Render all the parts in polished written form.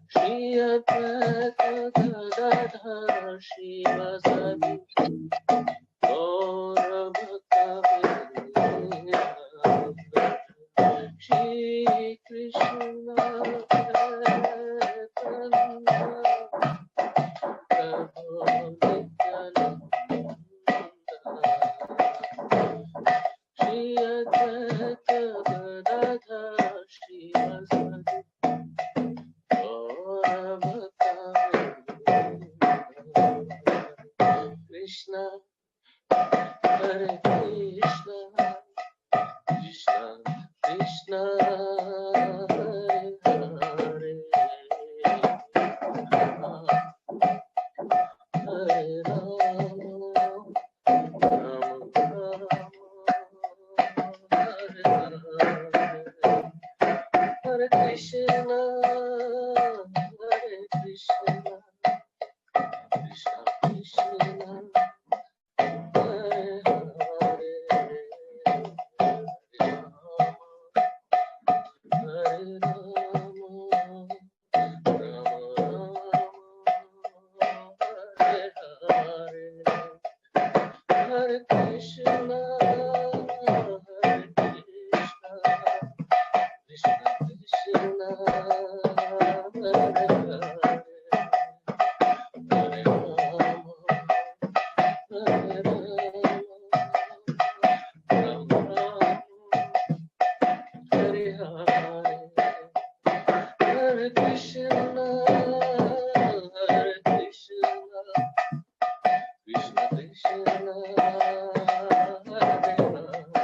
Shri Advaita Gadadhar Shivasati Gaura Bhakta Shri Krishna Chaitanya Prabhu Nityananda Shri Advaita Gadadhar Shivasati Gaura Bhakta Krishna Hare Krishna Krishna Krishna Hare Hare Hare Rama Rama Rama Hare Hare Hare Krishna Hare Krishna Krishna Krishna Hare Hare Hare Rama Rama Rama Hare Hare Hare Krishna Hare Krishna Krishna Krishna Hare Hare Hare Rama Hare Rama Rama Hare Hare Hare Krishna Krishna Krishna Hare Hare Hare Rama Hare Rama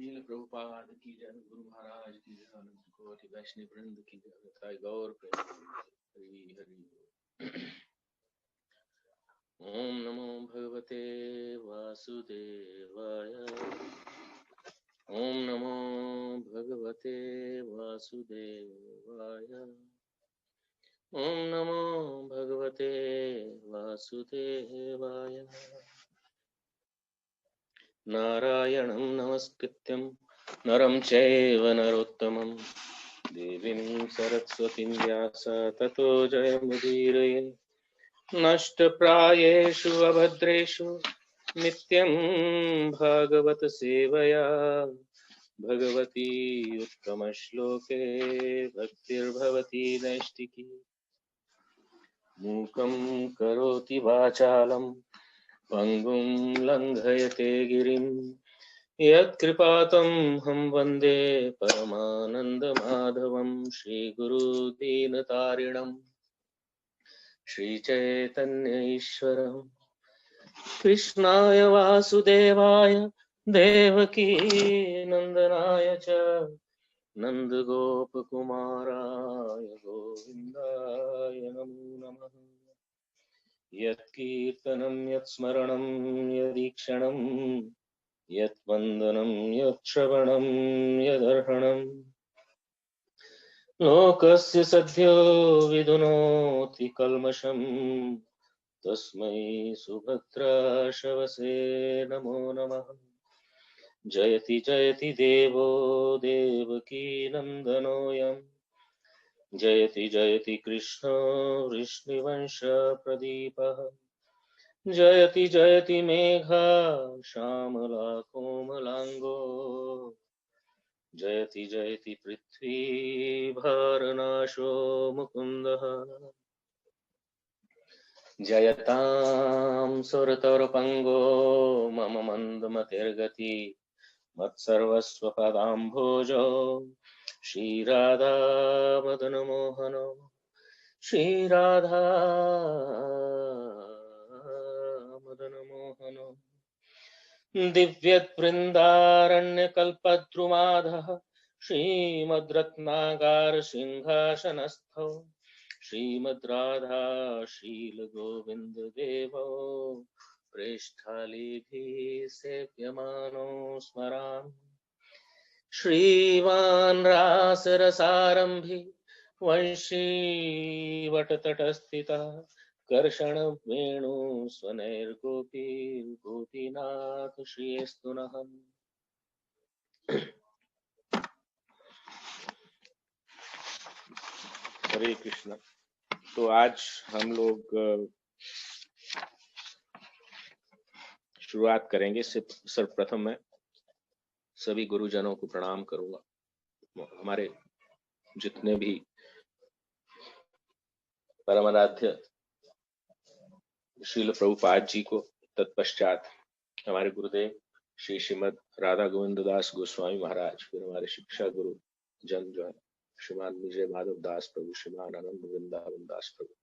Srila Prabhupada की जय, गुरु महाराज की जय, अनंत कोटि वैष्णव वृंद की जय, जय गौर हरि हरि। ओम नमो भगवते वासुदेवाय। ओम नमो भगवते वासुदेवाय। ओम नमो भगवते वासुदेवाय। नारायणं नमस्कृत्यं नरं चैव नरोत्तमं देवीं सरस्वतीं व्यास ततो जयमुदीरये। नष्टप्रायेषु अभद्रेषु नित्यं भागवत सेवया भगवती उत्तमश्लोके भक्तिर्भवती नैष्टिकी। मूकं करोति वाचालं पंगुं लंघयते गिरिं यत्कृपातमहं वन्दे परमानन्दमाधवं। श्रीगुरुदीनतारिणं श्रीचैतन्य ईश्वरं कृष्णाय वासुदेवाय देवकी नंदनाय च नन्दगोपकुमाराय गोविन्दाय नमो नमः। यत्कीर्तनं यत्स्मरणं यदीक्षणं यत्वन्दनं यत्श्रवणं यदर्हणं लोकस्य सद्यो विदुनोति कल्मषं तस्मै सुभद्राशवसे नमो नमः। जयति जयति देवो देवकी नन्दनोऽयं जयति जयति कृष्ण वृष्णिवंश प्रदीपः जयति जयति मेघा श्यामला कोमलांगो जयति जयति पृथ्वी भारनाशो मुकुन्दः जयतां सुरतरुपंगो मम मंदमतिर्गति मत्सर्वस्वपदाम्भोजो श्रीराधा मदन मोहनो श्रीराधा मदन मोहनो दिव्यवृन्दारण्यकल्पद्रुमाधः श्रीमद्रत्नागार सिंहासनस्थो श्रीमद्राधा शीलगोविन्द देवो प्रेष्ठालीभिः सेव्यमानो स्मरामि श्रीवान् रासरसारम्भि वंशी वटतटस्थितः कर्षण वेणु स्वनैर्गोपीर्गोपीनाथ श्रीस्तु नः। हरे कृष्ण। तो आज हम लोग शुरुआत करेंगे। सर्वप्रथम मैं सभी गुरुजनों को प्रणाम करूंगा, हमारे जितने भी परमाराध्य श्रील प्रभुपाद जी को, तत्पश्चात हमारे गुरुदेव श्री श्रीमद राधा गोविंद दास गोस्वामी महाराज, फिर हमारे शिक्षा गुरु जन जो है श्रीमान विजय माधव दास प्रभु, श्रीमान आनंद वृंदावन दास प्रभु,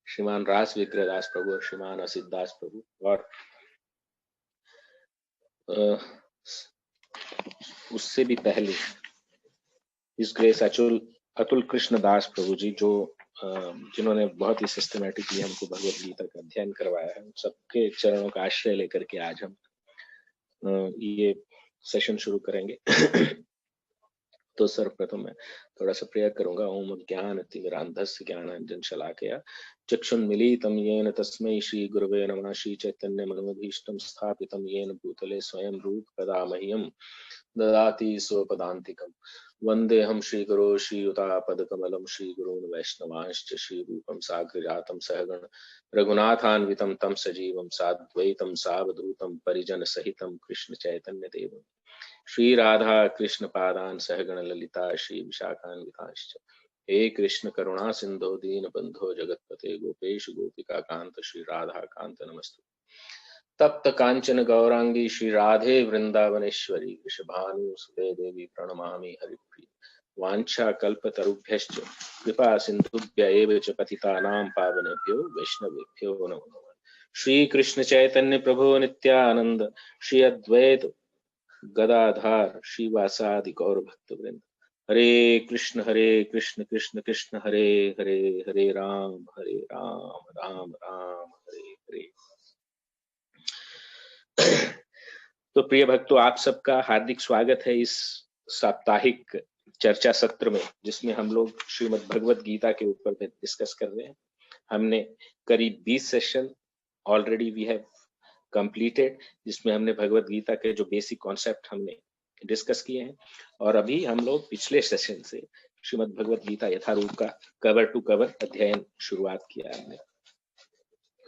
श्रीमान रास विग्रह दास प्रभु और श्रीमान असित दास प्रभु, और उससे भी पहले इस ग्रेस अतुल कृष्ण दास प्रभु जी, जो जिन्होंने बहुत ही सिस्टमैटिकली हमको भगवत गीता का अध्ययन करवाया है, सबके चरणों का आश्रय लेकर के आज हम ये सेशन शुरू करेंगे। तो सर्वप्रथम मैं थोड़ा सा प्रेयर करूंगा। ओम ज्ञान तिमिरान्धस्य ज्ञानांजन शलाकया चक्षुन्मीलितं येन तस्मै श्री गुरवे नमः। श्री चैतन्य मनोभीष्टं स्थापितं येन भूतले स्वयं रूप कदा मह्यं ददाति स्वपदान्तिकम्। वन्देऽहं श्रीगुरो श्रीयुतापदकमलं श्रीगुरून् वैष्णवांश्च श्रीरूपं साग्रजातं सहगण रघुनाथान्वितं तं सजीवं साद्वैतं सावधूतं परिजनसहितं कृष्ण चैतन्यदेवम् श्री राधा कृष्ण पादान सहगण ललिता श्री विशाखान्विताश्च। हे कृष्ण करुणा सिंधो दीन बंधो जगतपते गोपेश गोपिका कांत श्री राधा कांत नमस्तु। तप्त कांचन गौरांगी श्री राधे वृंदावनेश्वरी वृषभानु सुते देवी प्रणमामि हरिप्रिय। वांछा कल्पतरुभ्यश्च कृपा सिंधुभ्य एव च पतितानां पावनेभ्यो वैष्णवेभ्यो नमो नमः। श्री कृष्ण चैतन्य प्रभु नित्यानंद श्री अद्वैत गदाधार श्रीवासादि गौर भक्त वृंद। हरे कृष्ण कृष्ण कृष्ण हरे हरे, हरे राम राम राम हरे हरे। तो प्रिय भक्तों, आप सबका हार्दिक स्वागत है इस साप्ताहिक चर्चा सत्र में, जिसमें हम लोग श्रीमद् भगवत गीता के ऊपर डिस्कस कर रहे हैं। हमने करीब 20 session already we have completed, जिसमें हमने भगवत गीता के जो बेसिक कॉन्सेप्ट हमने डिस्कस किए हैं, और अभी हम लोग पिछले सेशन से श्रीमद् भगवत गीता यथारूप का कवर टू कवर अध्ययन शुरुआत किया हमने।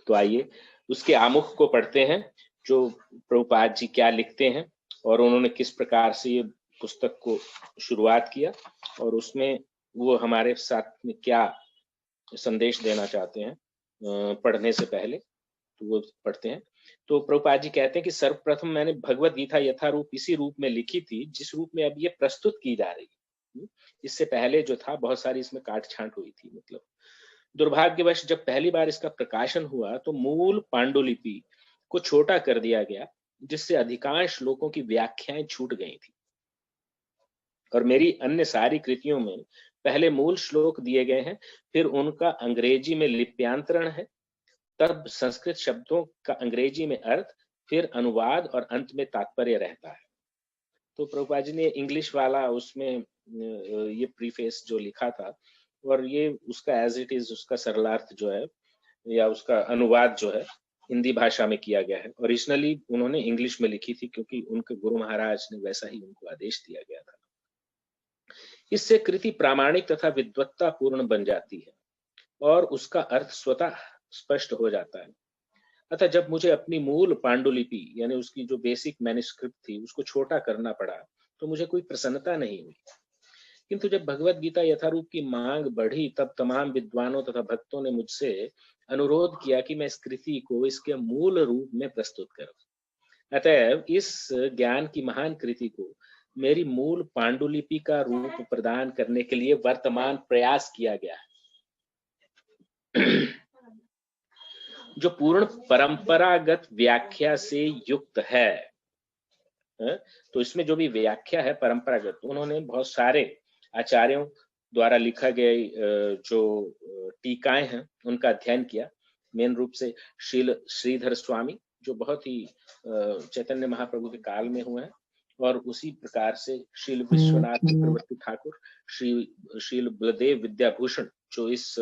तो आइए उसके आमुख को पढ़ते हैं, जो प्रभुपाद जी क्या लिखते हैं और उन्होंने किस प्रकार से ये पुस्तक को शुरुआत किया, और उसमें वो हमारे साथ में क्या संदेश देना चाहते हैं पढ़ने से पहले। तो वो पढ़ते हैं। तो प्रभुपाद जी कहते हैं कि सर्वप्रथम मैंने भगवत गीता यथारूप इसी रूप में लिखी थी जिस रूप में अब ये प्रस्तुत की जा रही है। इससे पहले जो था बहुत सारी इसमें काट छांट हुई थी। मतलब दुर्भाग्यवश जब पहली बार इसका प्रकाशन हुआ तो मूल पांडुलिपि को छोटा कर दिया गया, जिससे अधिकांश लोगों की व्याख्याएं छूट गई थी, और मेरी अन्य सारी कृतियों में पहले मूल श्लोक दिए गए हैं, फिर उनका अंग्रेजी में लिप्यांतरण है, तब संस्कृत शब्दों का अंग्रेजी में अर्थ, फिर अनुवाद और अंत में तात्पर्य रहता है। तो प्रभुपाद जी ने इंग्लिश वाला उसमें ये प्रीफेस जो लिखा था, और ये उसका एज इट इज उसका सरलार्थ जो है या उसका अनुवाद जो है हिंदी भाषा में किया गया है। ओरिजिनली उन्होंने इंग्लिश में लिखी थी, क्योंकि उनके गुरु महाराज ने वैसा ही उनको आदेश दिया गया था। इससे कृति प्रामाणिक तथा विद्वत्ता पूर्ण बन जाती है और उसका अर्थ स्वतः स्पष्ट हो जाता है। अतः जब मुझे अपनी मूल पांडुलिपि यानी उसकी जो बेसिक मैन्युस्क्रिप्ट थी उसको छोटा करना पड़ा, तो मुझे कोई प्रसन्नता नहीं हुई। किंतु जब भगवत गीता यथारूप की मांग बढ़ी, तब तमाम विद्वानों तथा भक्तों ने मुझसे अनुरोध किया कि मैं इस कृति को इसके मूल रूप में प्रस्तुत करूं। अतएव इस ज्ञान की महान कृति को मेरी मूल पांडुलिपि का रूप प्रदान करने के लिए वर्तमान प्रयास किया गया है, जो पूर्ण परंपरागत व्याख्या से युक्त है। तो इसमें जो भी व्याख्या है परंपरागत, उन्होंने बहुत सारे आचार्यों द्वारा लिखा गया जो टीकाएं हैं उनका अध्ययन किया। मेन रूप से श्रीधर स्वामी जो बहुत ही चैतन्य महाप्रभु के काल में हुए हैं, और उसी प्रकार से श्रील विश्वनाथ चक्रवर्ती ठाकुर, श्रील बलदेव विद्याभूषण जो इस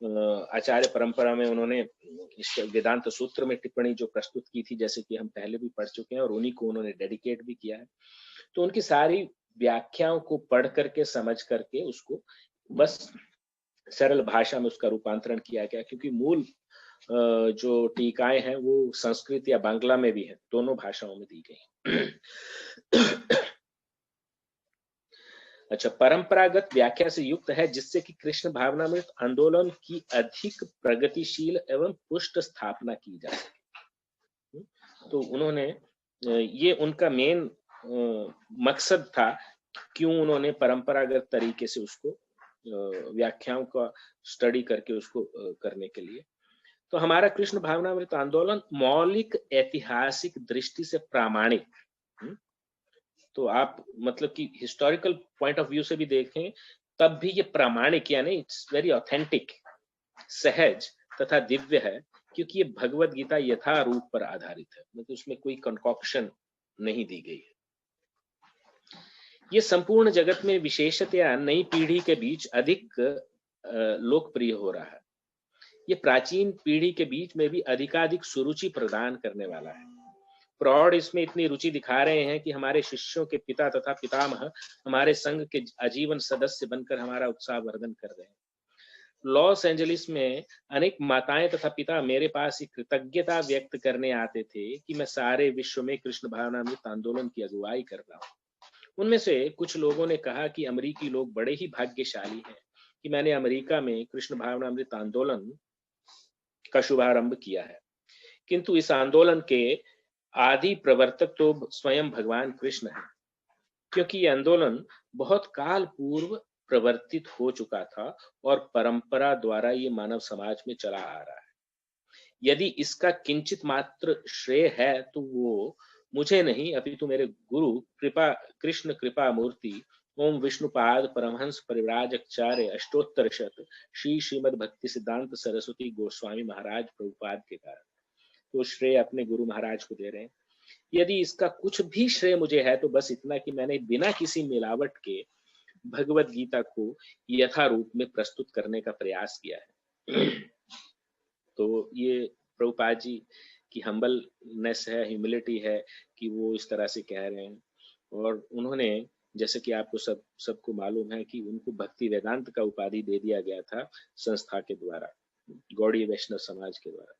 आचार्य परंपरा में उन्होंने इस वेदांत सूत्र में टिप्पणी जो प्रस्तुत की थी, जैसे कि हम पहले भी पढ़ चुके हैं, और उन्हीं को उन्होंने डेडिकेट भी किया है। तो उनकी सारी व्याख्याओं को पढ़ करके समझ करके उसको बस सरल भाषा में उसका रूपांतरण किया गया, क्योंकि मूल जो टीकाएं हैं वो संस्कृत या बांग्ला में भी है, दोनों भाषाओं में दी गई। अच्छा, परंपरागत व्याख्या से युक्त है, जिससे कि कृष्ण भावनामृत आंदोलन की अधिक प्रगतिशील एवं पुष्ट स्थापना की जा सके। तो उन्होंने ये उनका मेन मकसद था, क्यों उन्होंने परंपरागत तरीके से उसको व्याख्याओं का स्टडी करके उसको करने के लिए। तो हमारा कृष्ण भावनामृत आंदोलन मौलिक ऐतिहासिक दृष्टि से प्रामाणिक, तो आप मतलब कि हिस्टोरिकल पॉइंट ऑफ व्यू से भी देखें तब भी ये प्रामाणिक यानी इट्स वेरी ऑथेंटिक, सहज तथा दिव्य है, क्योंकि ये भगवत गीता यथा रूप पर आधारित है, मतलब उसमें कोई कंकॉक्शन नहीं दी गई है। ये संपूर्ण जगत में विशेषतया नई पीढ़ी के बीच अधिक लोकप्रिय हो रहा है। ये प्राचीन पीढ़ी के बीच में भी अधिकाधिक सुरुचि प्रदान करने वाला है। प्रौढ़ इसमें इतनी रुचि दिखा रहे हैं कि हमारे शिष्यों के पिता तथा पितामह हमारे संघ के आजीवन सदस्य बनकर हमारा उत्साह वर्धन कर रहे हैं। लॉस एंजलिस में अनेक माताएं तथा पिता मेरे पास एक कृतज्ञता व्यक्त करने आते थे कि मैं सारे विश्व में कृष्ण भावनामृत आंदोलन की अगुवाई कर रहा हूँ। उनमें से कुछ लोगों ने कहा कि अमेरिकी लोग बड़े ही भाग्यशाली हैं कि मैंने अमेरिका में कृष्ण भावनामृत आंदोलन का शुभारंभ किया है, किंतु इस आंदोलन के आदि प्रवर्तक तो स्वयं भगवान कृष्ण है, क्योंकि ये आंदोलन बहुत काल पूर्व प्रवर्तित हो चुका था और परंपरा द्वारा ये मानव समाज में चला आ रहा है। यदि इसका किंचित मात्र श्रेय है तो वो मुझे नहीं, अपितु मेरे गुरु कृष्ण कृपा मूर्ति ओम विष्णुपाद परमहंस परिव्राजकाचार्य अष्टोत्तर शत श्रीमद भक्ति सिद्धांत सरस्वती गोस्वामी महाराज प्रभुपाद के कारण, तो श्रेय अपने गुरु महाराज को दे रहे हैं। यदि इसका कुछ भी श्रेय मुझे है तो बस इतना कि मैंने बिना किसी मिलावट के भगवत गीता को यथा रूप में प्रस्तुत करने का प्रयास किया है। तो ये प्रभुपाद जी की हम्बलनेस है, ह्यूमिलिटी है कि वो इस तरह से कह रहे हैं। और उन्होंने, जैसे कि आपको सबको मालूम है कि उनको भक्ति वेदांत का उपाधि दे दिया गया था संस्था के द्वारा, गौड़ीय वैष्णव समाज के द्वारा।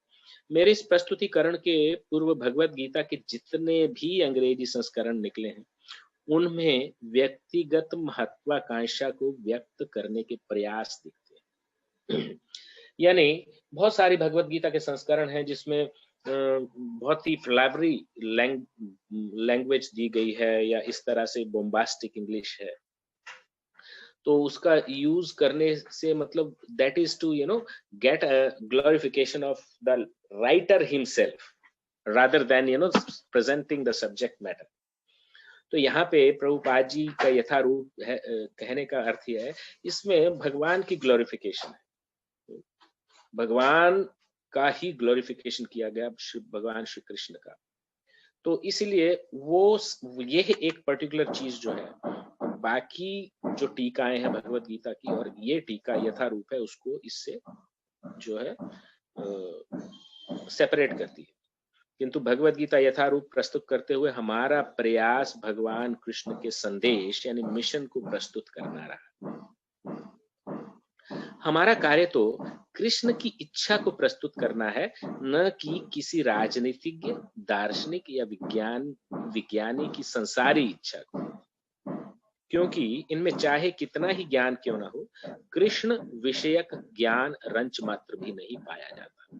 मेरे इस प्रस्तुतिकरण के पूर्व भगवत गीता के जितने भी अंग्रेजी संस्करण निकले हैं उनमें व्यक्तिगत महत्वाकांक्षा को व्यक्त करने के प्रयास दिखते हैं। यानी बहुत सारी भगवत गीता के संस्करण हैं जिसमें बहुत ही फ्लैवरी लैंग्वेज दी गई है या इस तरह से बोम्बास्टिक इंग्लिश है, तो उसका यूज करने से मतलब that is to get a glorification of the writer himself rather than presenting the subject matter. तो यहाँ पे प्रभुपाद जी का यथारूप है कहने का अर्थ यह है, इसमें भगवान की ग्लोरिफिकेशन है, भगवान का ही ग्लोरिफिकेशन किया गया, भगवान श्री कृष्ण का। तो इसलिए वो ये एक पर्टिकुलर चीज जो है, बाकी जो टीकाएं हैं भगवत गीता की और ये टीका यथारूप है उसको इससे जो है सेपरेट करती है। किंतु भगवत गीता यथारूप प्रस्तुत करते हुए हमारा प्रयास भगवान कृष्ण के संदेश यानी मिशन को प्रस्तुत करना रहा। हमारा कार्य तो कृष्ण की इच्छा को प्रस्तुत करना है, न कि किसी राजनीतिज्ञ, दार्शनिक या विज्ञानी की संसारी इच्छा को, क्योंकि इनमें चाहे कितना ही ज्ञान क्यों न हो, कृष्ण विषयक ज्ञान रंच मात्र भी नहीं पाया जाता।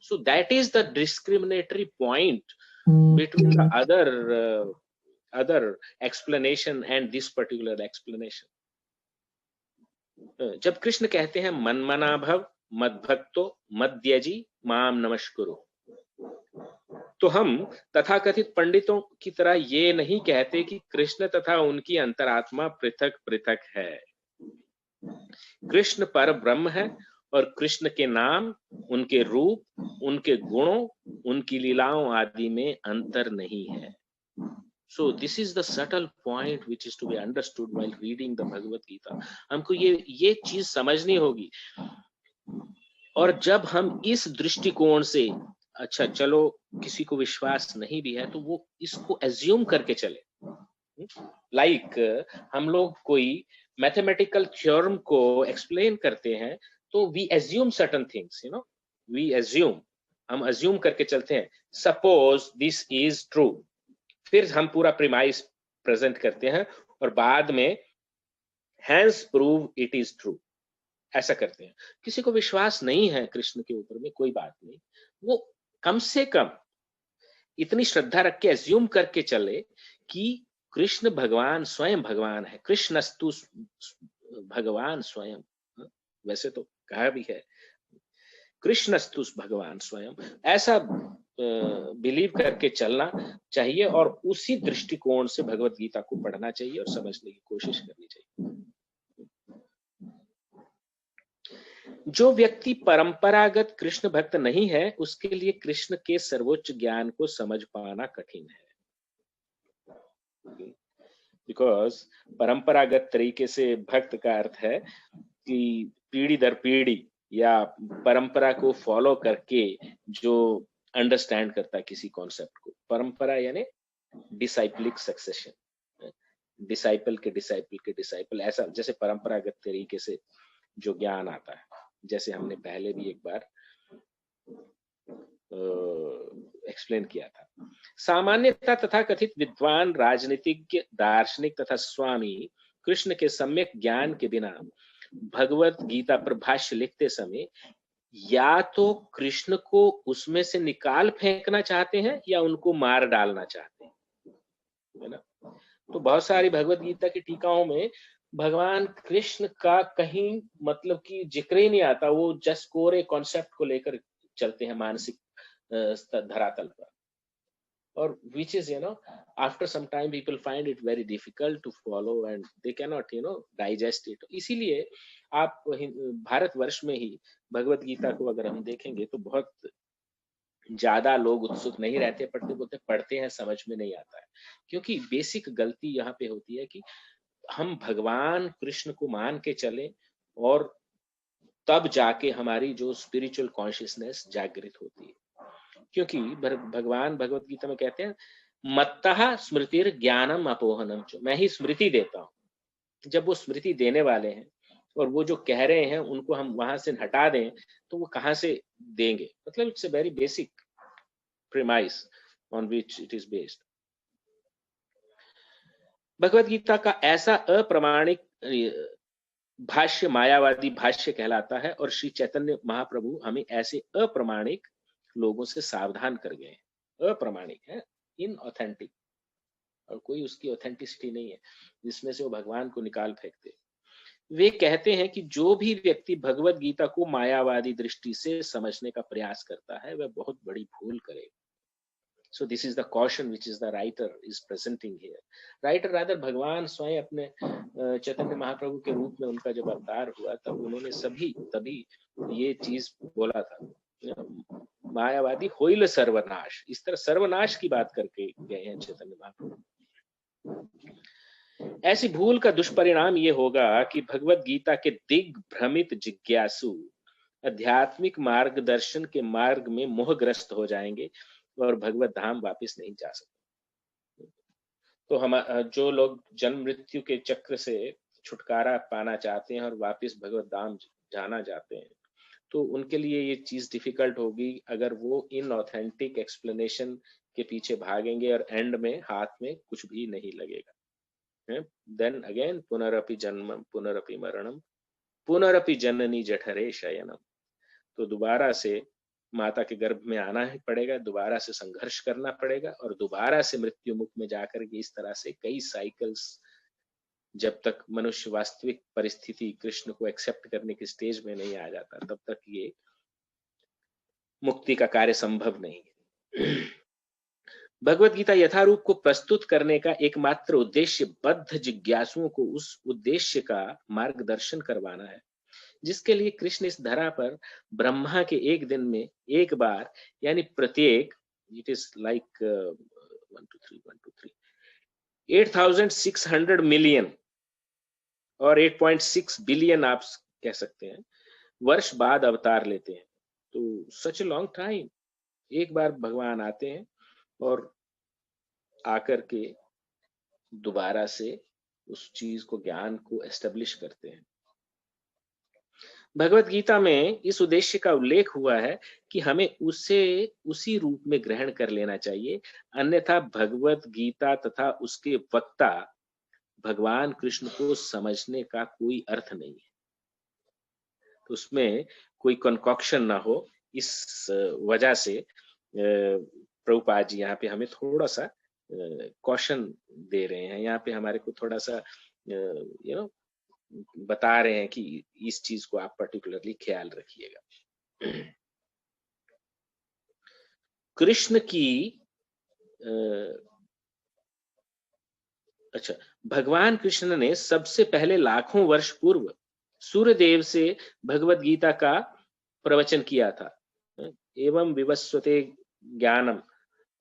So that is the discriminatory point between the other explanation and this particular explanation. जब कृष्ण कहते हैं मनमना भव मद्भक्तो मद्यजी माम नमस्कुरु, तो हम तथाकथित पंडितों की तरह ये नहीं कहते कि कृष्ण तथा उनकी अंतरात्मा पृथक पृथक है। कृष्ण पर ब्रह्म है और कृष्ण के नाम, उनके रूप, उनके गुणों, उनकी लीलाओं आदि में अंतर नहीं है। So this is the subtle point which is to be understood while reading the Bhagavad Gita. हमको ये चीज समझनी होगी। और जब हम इस दृष्टिकोण से, अच्छा चलो किसी को विश्वास नहीं भी है तो वो इसको एज्यूम करके चले, लाइक हम लोग कोई मैथमेटिकल थ्योरम को एक्सप्लेन करते हैं तो we assume certain things, you know, we assume, हम एज्यूम करके चलते हैं, सपोज दिस इज ट्रू, फिर हम पूरा प्रीमाइस प्रेजेंट करते हैं और बाद में hence prove it is true, ऐसा करते हैं। किसी को विश्वास नहीं है कृष्ण के ऊपर में, कोई बात नहीं, वो कम से कम इतनी श्रद्धा रख के एज्यूम करके चले कि कृष्ण भगवान स्वयं भगवान है, कृष्णस्तु भगवान स्वयं, वैसे तो कहा भी है कृष्णस्तु भगवान स्वयं, ऐसा बिलीव करके चलना चाहिए और उसी दृष्टिकोण से भगवत गीता को पढ़ना चाहिए और समझने की कोशिश करनी चाहिए। जो व्यक्ति परंपरागत कृष्ण भक्त नहीं है उसके लिए कृष्ण के सर्वोच्च ज्ञान को समझ पाना कठिन है, बिकॉज परंपरागत तरीके से भक्त का अर्थ है कि पीढ़ी दर पीढ़ी या परंपरा को फॉलो करके जो अंडरस्टैंड करता है किसी कॉन्सेप्ट को। परंपरा यानी डिसाइपलिक सक्सेशन, डिसाइपल के डिसाइपल के डिसाइपल, ऐसा जैसे परंपरागत तरीके से जो ज्ञान आता है, जैसे हमने पहले भी एक बार एक्सप्लेन किया था। सामान्यतः तथा कथित विद्वान, राजनीतिज्ञ, दार्शनिक तथा स्वामी कृष्ण के सम्यक ज्ञान के बिना भगवत गीता पर भाष्य लिखते समय या तो कृष्ण को उसमें से निकाल फेंकना चाहते हैं या उनको मार डालना चाहते हैं, है ना। तो बहुत सारी भगवत गीता की टीकाओं में भगवान कृष्ण का कहीं मतलब कि जिक्र ही नहीं आता, वो जस्ट कोरे कॉन्सेप्ट को लेकर चलते हैं मानसिक धरातल पर, और which is, you know, after some time people find it very difficult to follow and they cannot, you know, digest it. इसीलिए आप भारतवर्ष में ही भगवत गीता को अगर हम देखेंगे तो बहुत ज्यादा लोग उत्सुक नहीं रहते, पढ़ते हैं समझ में नहीं आता है, क्योंकि बेसिक गलती यहाँ पे होती है कि हम भगवान कृष्ण को मान के चले और तब जाके हमारी जो स्पिरिचुअल कॉन्शियसनेस जागृत होती है। क्योंकि भगवान भगवत गीता में कहते हैं मत्तः स्मृतिर ज्ञानम अपोहनम च, मैं ही स्मृति देता हूं। जब वो स्मृति देने वाले हैं और वो जो कह रहे हैं उनको हम वहां से हटा दें तो वो कहां से देंगे, मतलब it's a very basic premise on which it is based. Bhagavad Gita का ऐसा अप्रमाणिक भाष्य मायावादी भाष्य कहलाता है और श्री चैतन्य महाप्रभु हमें ऐसे अप्रमाणिक लोगों से सावधान कर गए हैं। अप्रमाणिक है, इनऑथेंटिक, और कोई उसकी ऑथेंटिसिटी नहीं है जिसमें से वो भगवान को निकाल फेंकते। वे कहते हैं कि जो भी व्यक्ति भगवत गीता को मायावादी दृष्टि से समझने का प्रयास करता है वह बहुत बड़ी भूल करेगा। So this is the caution which is the writer is presenting here. Writer rather भगवान स्वयं अपने चैतन्य महाप्रभु के रूप में उनका जब अवतार हुआ तब उन्होंने तभी ये चीज बोला था, मायावादी होइल सर्वनाश, इस तरह सर्वनाश की बात करके गए हैं चैतन्य महाप्रभु। ऐसी भूल का दुष्परिणाम ये होगा कि भगवत गीता के दिग्भ्रमित जिज्ञासु आध्यात्मिक मार्गदर्शन के मार्ग में मोहग्रस्त हो जाएंगे और भगवत धाम वापस नहीं जा सकते। तो हम जो लोग जन्म मृत्यु के चक्र से छुटकारा पाना चाहते हैं और वापस भगवत धाम जाना चाहते हैं, तो उनके लिए ये चीज डिफिकल्ट होगी अगर वो इन ऑथेंटिक एक्सप्लेनेशन के पीछे भागेंगे और एंड में हाथ में कुछ भी नहीं लगेगा। देन अगेन पुनरपि जन्म पुनरपि मरणम पुनरपि जननी जठरे शयनम। तो दोबारा से माता के गर्भ में आना ही पड़ेगा, दोबारा से संघर्ष करना पड़ेगा और दोबारा से मृत्यु मुख में जाकर के इस तरह से कई साइकिल्स, जब तक मनुष्य वास्तविक परिस्थिति कृष्ण को एक्सेप्ट करने की स्टेज में नहीं आ जाता तब तक ये मुक्ति का कार्य संभव नहीं है। भगवत गीता यथारूप को प्रस्तुत करने का एकमात्र उद्देश्य बद्ध जिज्ञासुओं को उस उद्देश्य का मार्गदर्शन करवाना है जिसके लिए कृष्ण इस धरा पर ब्रह्मा के एक दिन में एक बार यानी प्रत्येक, इट इज लाइक 8,600 मिलियन और 8.6 बिलियन आप कह सकते हैं वर्ष बाद अवतार लेते हैं। तो सच ए लॉन्ग टाइम एक बार भगवान आते हैं और आकर के दोबारा से उस चीज को, ज्ञान को एस्टेब्लिश करते हैं। भगवत गीता में इस उद्देश्य का उल्लेख हुआ है कि हमें उसे उसी रूप में ग्रहण कर लेना चाहिए, अन्यथा भगवत गीता तथा उसके वक्ता भगवान कृष्ण को समझने का कोई अर्थ नहीं है। तो उसमें कोई कंकॉक्शन ना हो, इस वजह से प्रभुपाद जी यहाँ पे हमें थोड़ा सा कॉशन दे रहे हैं, यहाँ पे हमारे को थोड़ा सा बता रहे हैं कि इस चीज को आप पर्टिकुलरली ख्याल रखिएगा। कृष्ण की अच्छा, भगवान कृष्ण ने सबसे पहले लाखों वर्ष पूर्व सूर्यदेव से भगवत गीता का प्रवचन किया था। एवं विवस्वते ज्ञानम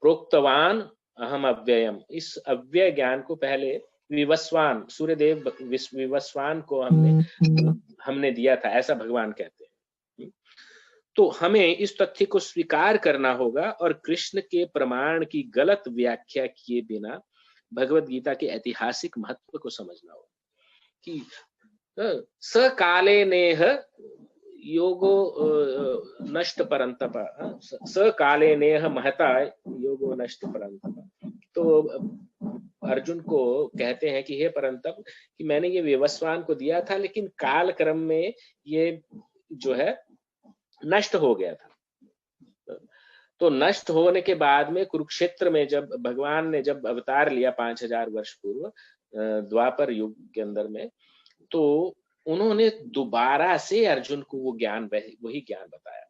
प्रोक्तवान अहम अव्ययम। इस अव्यय ज्ञान को पहले विवस्वान, सूर्यदेव विवस्वान को हमने दिया था, ऐसा भगवान कहते हैं। तो हमें इस तथ्य को स्वीकार करना होगा और कृष्ण के प्रमाण की गलत व्याख्या किए बिना भगवत गीता के ऐतिहासिक महत्व को समझना होगा कि सकाले नेह योगो नष्ट परंतप, सकाले नेह महता योगो नष्ट परंतप। तो अर्जुन को कहते हैं कि हे परंतप कि मैंने ये विवस्वान को दिया था लेकिन काल क्रम में ये जो है नष्ट हो गया था। तो नष्ट होने के बाद में कुरुक्षेत्र में जब भगवान ने जब अवतार लिया 5000 वर्ष पूर्व द्वापर युग के अंदर में, तो उन्होंने दोबारा से अर्जुन को वो ज्ञान, वही ज्ञान बताया।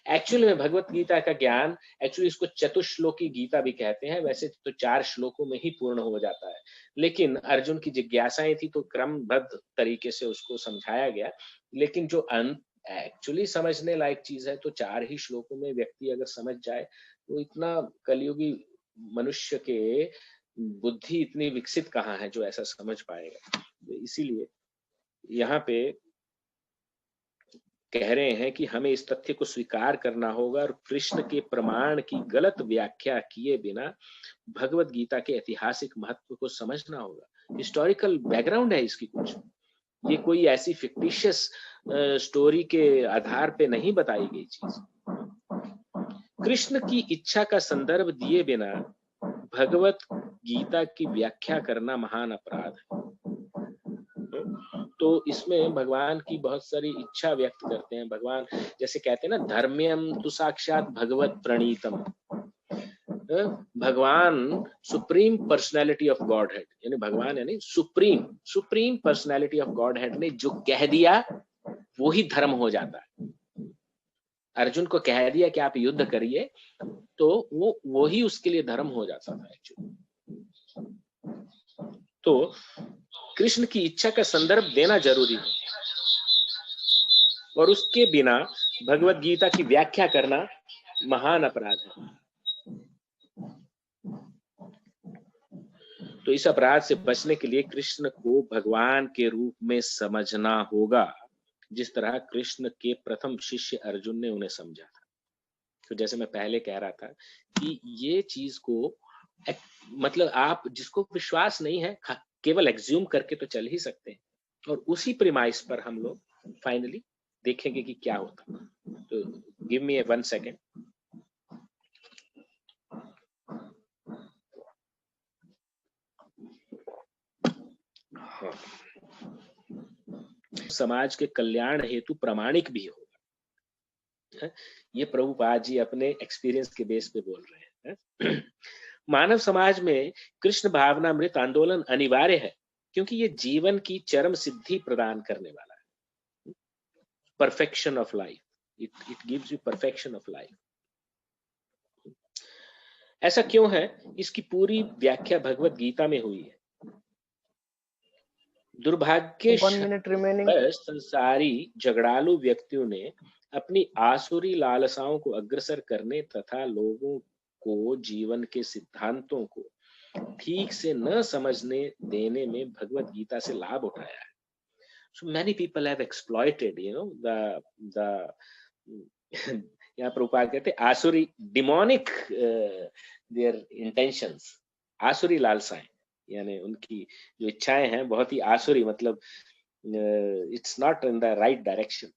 एक्चुअली में भगवत गीता का ज्ञान, एक्चुअली इसको चतुश्लोकी गीता भी कहते हैं, वैसे तो 4 श्लोकों में ही पूर्ण हो जाता है, लेकिन अर्जुन की जिज्ञासाएं थी तो क्रमबद्ध तरीके से उसको समझाया गया। लेकिन जो एक्चुअली समझने लायक चीज है तो 4 ही श्लोकों में व्यक्ति अगर समझ जाए तो इतना कलयुगी मनुष्य के बुद्धि इतनी विकसित कहाँ है जो ऐसा समझ पाएगा। तो इसीलिए यहाँ पे कह रहे हैं कि हमें इस तथ्य को स्वीकार करना होगा और कृष्ण के प्रमाण की गलत व्याख्या किए बिना भगवत गीता के ऐतिहासिक महत्व को समझना होगा। हिस्टोरिकल बैकग्राउंड है इसकी कुछ, ये कोई ऐसी फिक्टिशियस स्टोरी के आधार पे नहीं बताई गई चीज। कृष्ण की इच्छा का संदर्भ दिए बिना भगवत गीता की व्याख्या करना महान अपराध है। तो इसमें भगवान की बहुत सारी इच्छा व्यक्त करते हैं। भगवान जैसे कहते हैं ना, धर्म्यम तु साक्षात भगवत प्रणीतम। भगवान supreme personality of God head, यानी भगवान यानी supreme personality of God head ने जो कह दिया वो ही धर्म हो जाता है। अर्जुन को कह दिया कि आप युद्ध करिए तो वो ही उसके लिए धर्म हो जाता था एक्चुअली। तो कृष्ण की इच्छा का संदर्भ देना जरूरी है और उसके बिना भगवत गीता की व्याख्या करना महान अपराध है। तो इस अपराध से बचने के लिए कृष्ण को भगवान के रूप में समझना होगा, जिस तरह कृष्ण के प्रथम शिष्य अर्जुन ने उन्हें समझा था। तो जैसे मैं पहले कह रहा था कि ये चीज को मतलब आप जिसको विश्वास नहीं है केवल एग्ज्यूम करके तो चल ही सकते हैं, और उसी प्रिमाइस पर हम लोग फाइनली देखेंगे कि क्या होता। तो गिव मी 1 सेकेंड। समाज के कल्याण हेतु प्रामाणिक भी होगा। ये प्रभुपाद जी अपने एक्सपीरियंस के बेस पे बोल रहे हैं। मानव समाज में कृष्ण भावनामृत आंदोलन अनिवार्य है, क्योंकि ये जीवन की चरम सिद्धि प्रदान करने वाला है। Perfection of life, it gives you perfection of life. ऐसा क्यों है, इसकी पूरी व्याख्या भगवत गीता में हुई है। दुर्भाग्य संसारी झगड़ालू व्यक्तियों ने अपनी आसुरी लालसाओं को अग्रसर करने तथा लोगों को जीवन के सिद्धांतों को ठीक से न समझने देने में भगवत गीता से लाभ उठाया है। So many people have exploited, the यहाँ प्रभुपाद कहते आसुरी डिमोनिक देयर इंटेंशंस, आसुरी लालसाएं, यानी उनकी जो इच्छाएं हैं बहुत ही आसुरी, मतलब it's not in the right direction.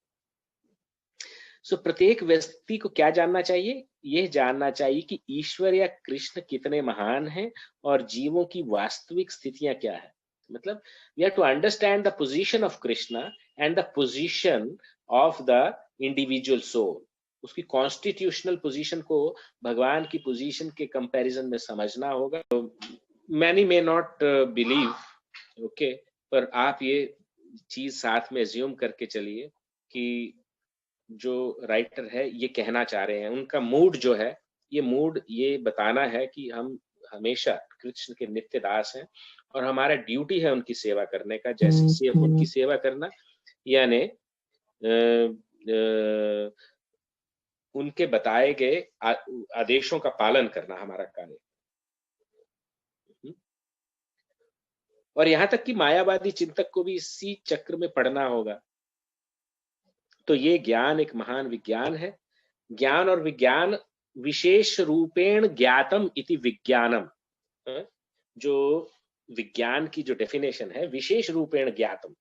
So प्रत्येक व्यक्ति को क्या जानना चाहिए? यह जानना चाहिए कि ईश्वर या कृष्ण कितने महान हैं और जीवों की वास्तविक स्थितियां क्या है। मतलब we have to understand the position of Krishna and the position of the individual soul. उसकी कॉन्स्टिट्यूशनल पोजीशन को भगवान की पोजीशन के कंपैरिजन में समझना होगा। Many may not believe, okay, पर आप ये चीज साथ में एज्यूम करके चलिए कि जो राइटर है ये कहना चाह रहे हैं, उनका मूड जो है, ये मूड ये बताना है कि हम हमेशा कृष्ण के नित्य दास हैं और हमारा ड्यूटी है उनकी सेवा करने का। जैसे से उनकी सेवा करना यानी उनके बताए गए आदेशों का पालन करना हमारा कार्य। और यहाँ तक कि मायावादी चिंतक को भी इसी चक्र में पढ़ना होगा। तो ये ज्ञान एक महान विज्ञान है। ज्ञान और विज्ञान विशेष रूपेण ज्ञातम इति विज्ञानम, जो विज्ञान की जो डेफिनेशन है, विशेष रूपेण ज्ञातम।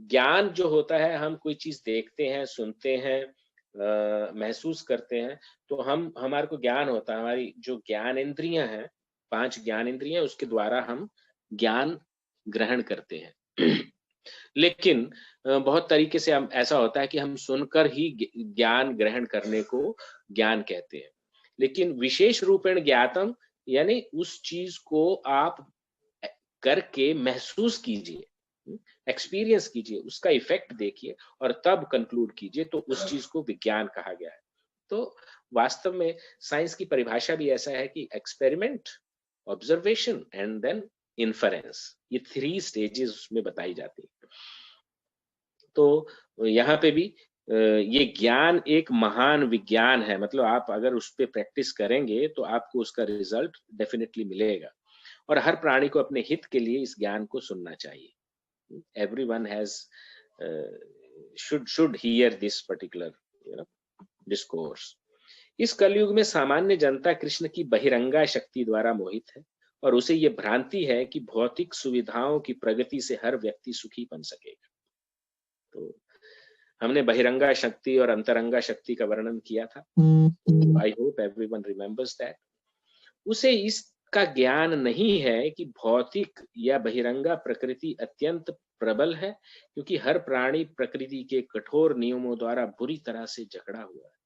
ज्ञान जो होता है, हम कोई चीज देखते हैं, सुनते हैं, महसूस करते हैं, तो हमारे को ज्ञान होता है। हमारी जो ज्ञान इंद्रियां हैं, 5 ज्ञान इंद्रियां, उसके द्वारा हम ज्ञान ग्रहण करते हैं। लेकिन बहुत तरीके से हम ऐसा होता है कि हम सुनकर ही ज्ञान ग्रहण करने को ज्ञान कहते हैं। लेकिन विशेष रूपेण ज्ञातम यानी उस चीज को आप करके महसूस कीजिए, एक्सपीरियंस कीजिए, उसका इफेक्ट देखिए और तब कंक्लूड कीजिए, तो उस चीज को विज्ञान कहा गया है। तो वास्तव में साइंस की परिभाषा भी ऐसा है कि experiment, observation and then inference, ये 3 स्टेजेस उसमें बताई जाती है। तो यहाँ पे भी ये ज्ञान एक महान विज्ञान है। मतलब आप अगर उस पे प्रैक्टिस करेंगे तो आपको उसका रिजल्ट डेफिनेटली मिलेगा। और हर प्राणी को अपने हित के लिए इस ज्ञान को सुनना चाहिए। Everyone has should hear this particular discourse. इस कलयुग में सामान्य जनता कृष्ण की बहिरंगा शक्ति द्वारा मोहित है और उसे ये भ्रांति है कि भौतिक सुविधाओं की प्रगति से हर व्यक्ति सुखी बन सकेगा। तो हमने बहिरंगा शक्ति और अंतरंगा शक्ति का वर्णन किया था। I hope everyone remembers that. उसे इसका ज्ञान नहीं है कि भौतिक या बहिरंगा प्रकृति अत्यंत प्रबल है, क्योंकि हर प्राणी प्रकृति के कठोर नियमों द्वारा बुरी तरह से जकड़ा हुआ है।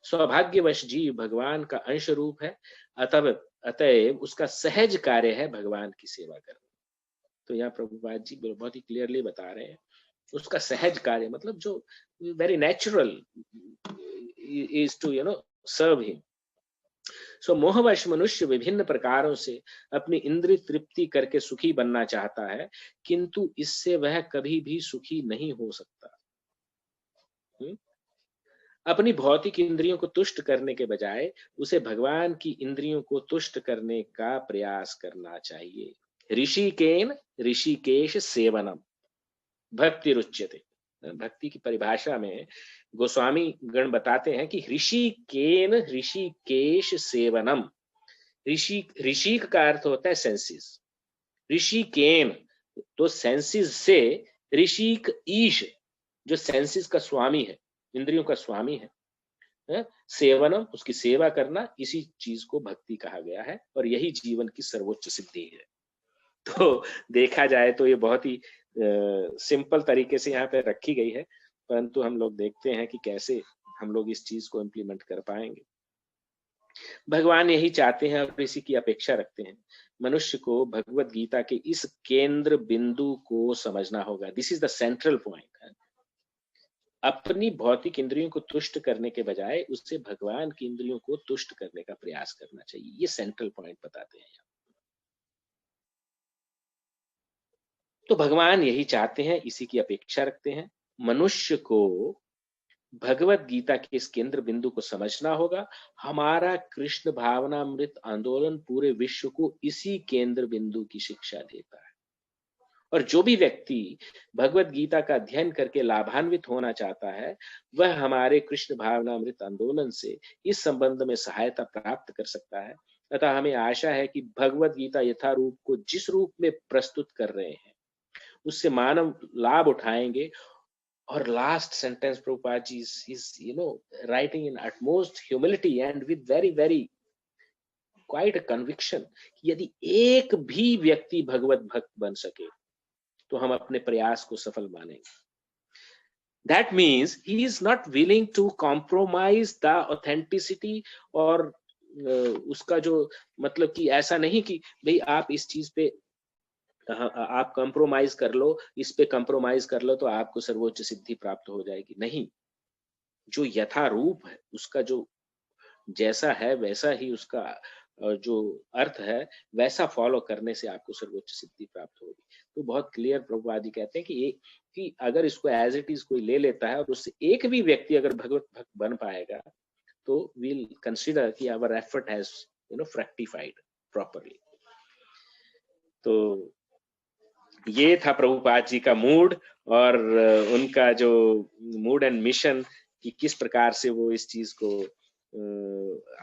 सौभाग्यवश जीव भगवान का अंश रूप है, अतएव उसका सहज कार्य है भगवान की सेवा करना। तो यहाँ प्रभुपाद जी बहुत ही क्लियरली बता रहे हैं, उसका सहज कार्य मतलब जो very natural is to serve him. So मोहवश मनुष्य विभिन्न प्रकारों से अपनी इंद्रिय तृप्ति करके सुखी बनना चाहता है, किंतु इससे वह कभी भी सुखी नहीं हो सकता। अपनी भौतिक इंद्रियों को तुष्ट करने के बजाय उसे भगवान की इंद्रियों को तुष्ट करने का प्रयास करना चाहिए। ऋषिकेन ऋषिकेश सेवनम भक्ति रुच्यते। भक्ति की परिभाषा में गोस्वामी गण बताते हैं कि ऋषिकेन ऋषिकेश सेवनम। ऋषि का अर्थ होता है सेंसेस, ऋषिकेन तो सेंसेस से, ऋषिक ईश जो सेंसेस का स्वामी है, इंद्रियों का स्वामी है, सेवनम उसकी सेवा करना, इसी चीज को भक्ति कहा गया है और यही जीवन की सर्वोच्च सिद्धि है। तो देखा जाए तो ये बहुत ही सिंपल तरीके से यहाँ पे रखी गई है, परंतु हम लोग देखते हैं कि कैसे हम लोग इस चीज को इम्प्लीमेंट कर पाएंगे। भगवान यही चाहते हैं और इसी की अपेक्षा रखते हैं। मनुष्य को भगवत गीता के इस केंद्र बिंदु को समझना होगा। This is the central point. अपनी भौतिक इंद्रियों को तुष्ट करने के बजाय उससे भगवान की इंद्रियों को तुष्ट करने का प्रयास करना चाहिए। ये सेंट्रल पॉइंट बताते हैं। तो भगवान यही चाहते हैं, इसी की अपेक्षा रखते हैं। मनुष्य को भगवत गीता के इस केंद्र बिंदु को समझना होगा। हमारा कृष्ण भावनामृत आंदोलन पूरे विश्व को इसी केंद्र बिंदु की शिक्षा देता है। और जो भी व्यक्ति भगवत गीता का अध्ययन करके लाभान्वित होना चाहता है, वह हमारे कृष्ण भावनामृत आंदोलन से इस संबंध में सहायता प्राप्त कर सकता है। अतः हमें आशा है कि भगवत गीता यथारूप को जिस रूप में प्रस्तुत कर रहे हैं उससे मानव लाभ उठाएंगे। और last sentence Prabhupada ji is writing in utmost humility and with very quite a conviction कि यदि एक भी व्यक्ति भगवत भक्त बन सके तो हम अपने प्रयास को सफल मानेंगे। That means he is not willing to compromise the authenticity और उसका जो मतलब कि ऐसा नहीं कि भाई आप इस चीज पे आप कंप्रोमाइज कर लो, इस पे कंप्रोमाइज कर लो तो आपको सर्वोच्च सिद्धि प्राप्त हो जाएगी। नहीं, जो यथारूप है उसका जो जैसा है वैसा ही उसका जो अर्थ है वैसा फॉलो करने से आपको सर्वोच्च सिद्धि प्राप्त होगी। तो बहुत क्लियर प्रभुपाद जी कहते हैं कि अगर इसको एज इट इज कोई ले लेता है और उससे एक भी व्यक्ति अगर भगवत भक्त बन पाएगा तो वील कंसिडर कि आवर एफर्ट हैज फ्रैक्टिफाइड प्रॉपरली। तो ये था प्रभुपाद जी का मूड और उनका जो मूड एंड मिशन कि किस प्रकार से वो इस चीज को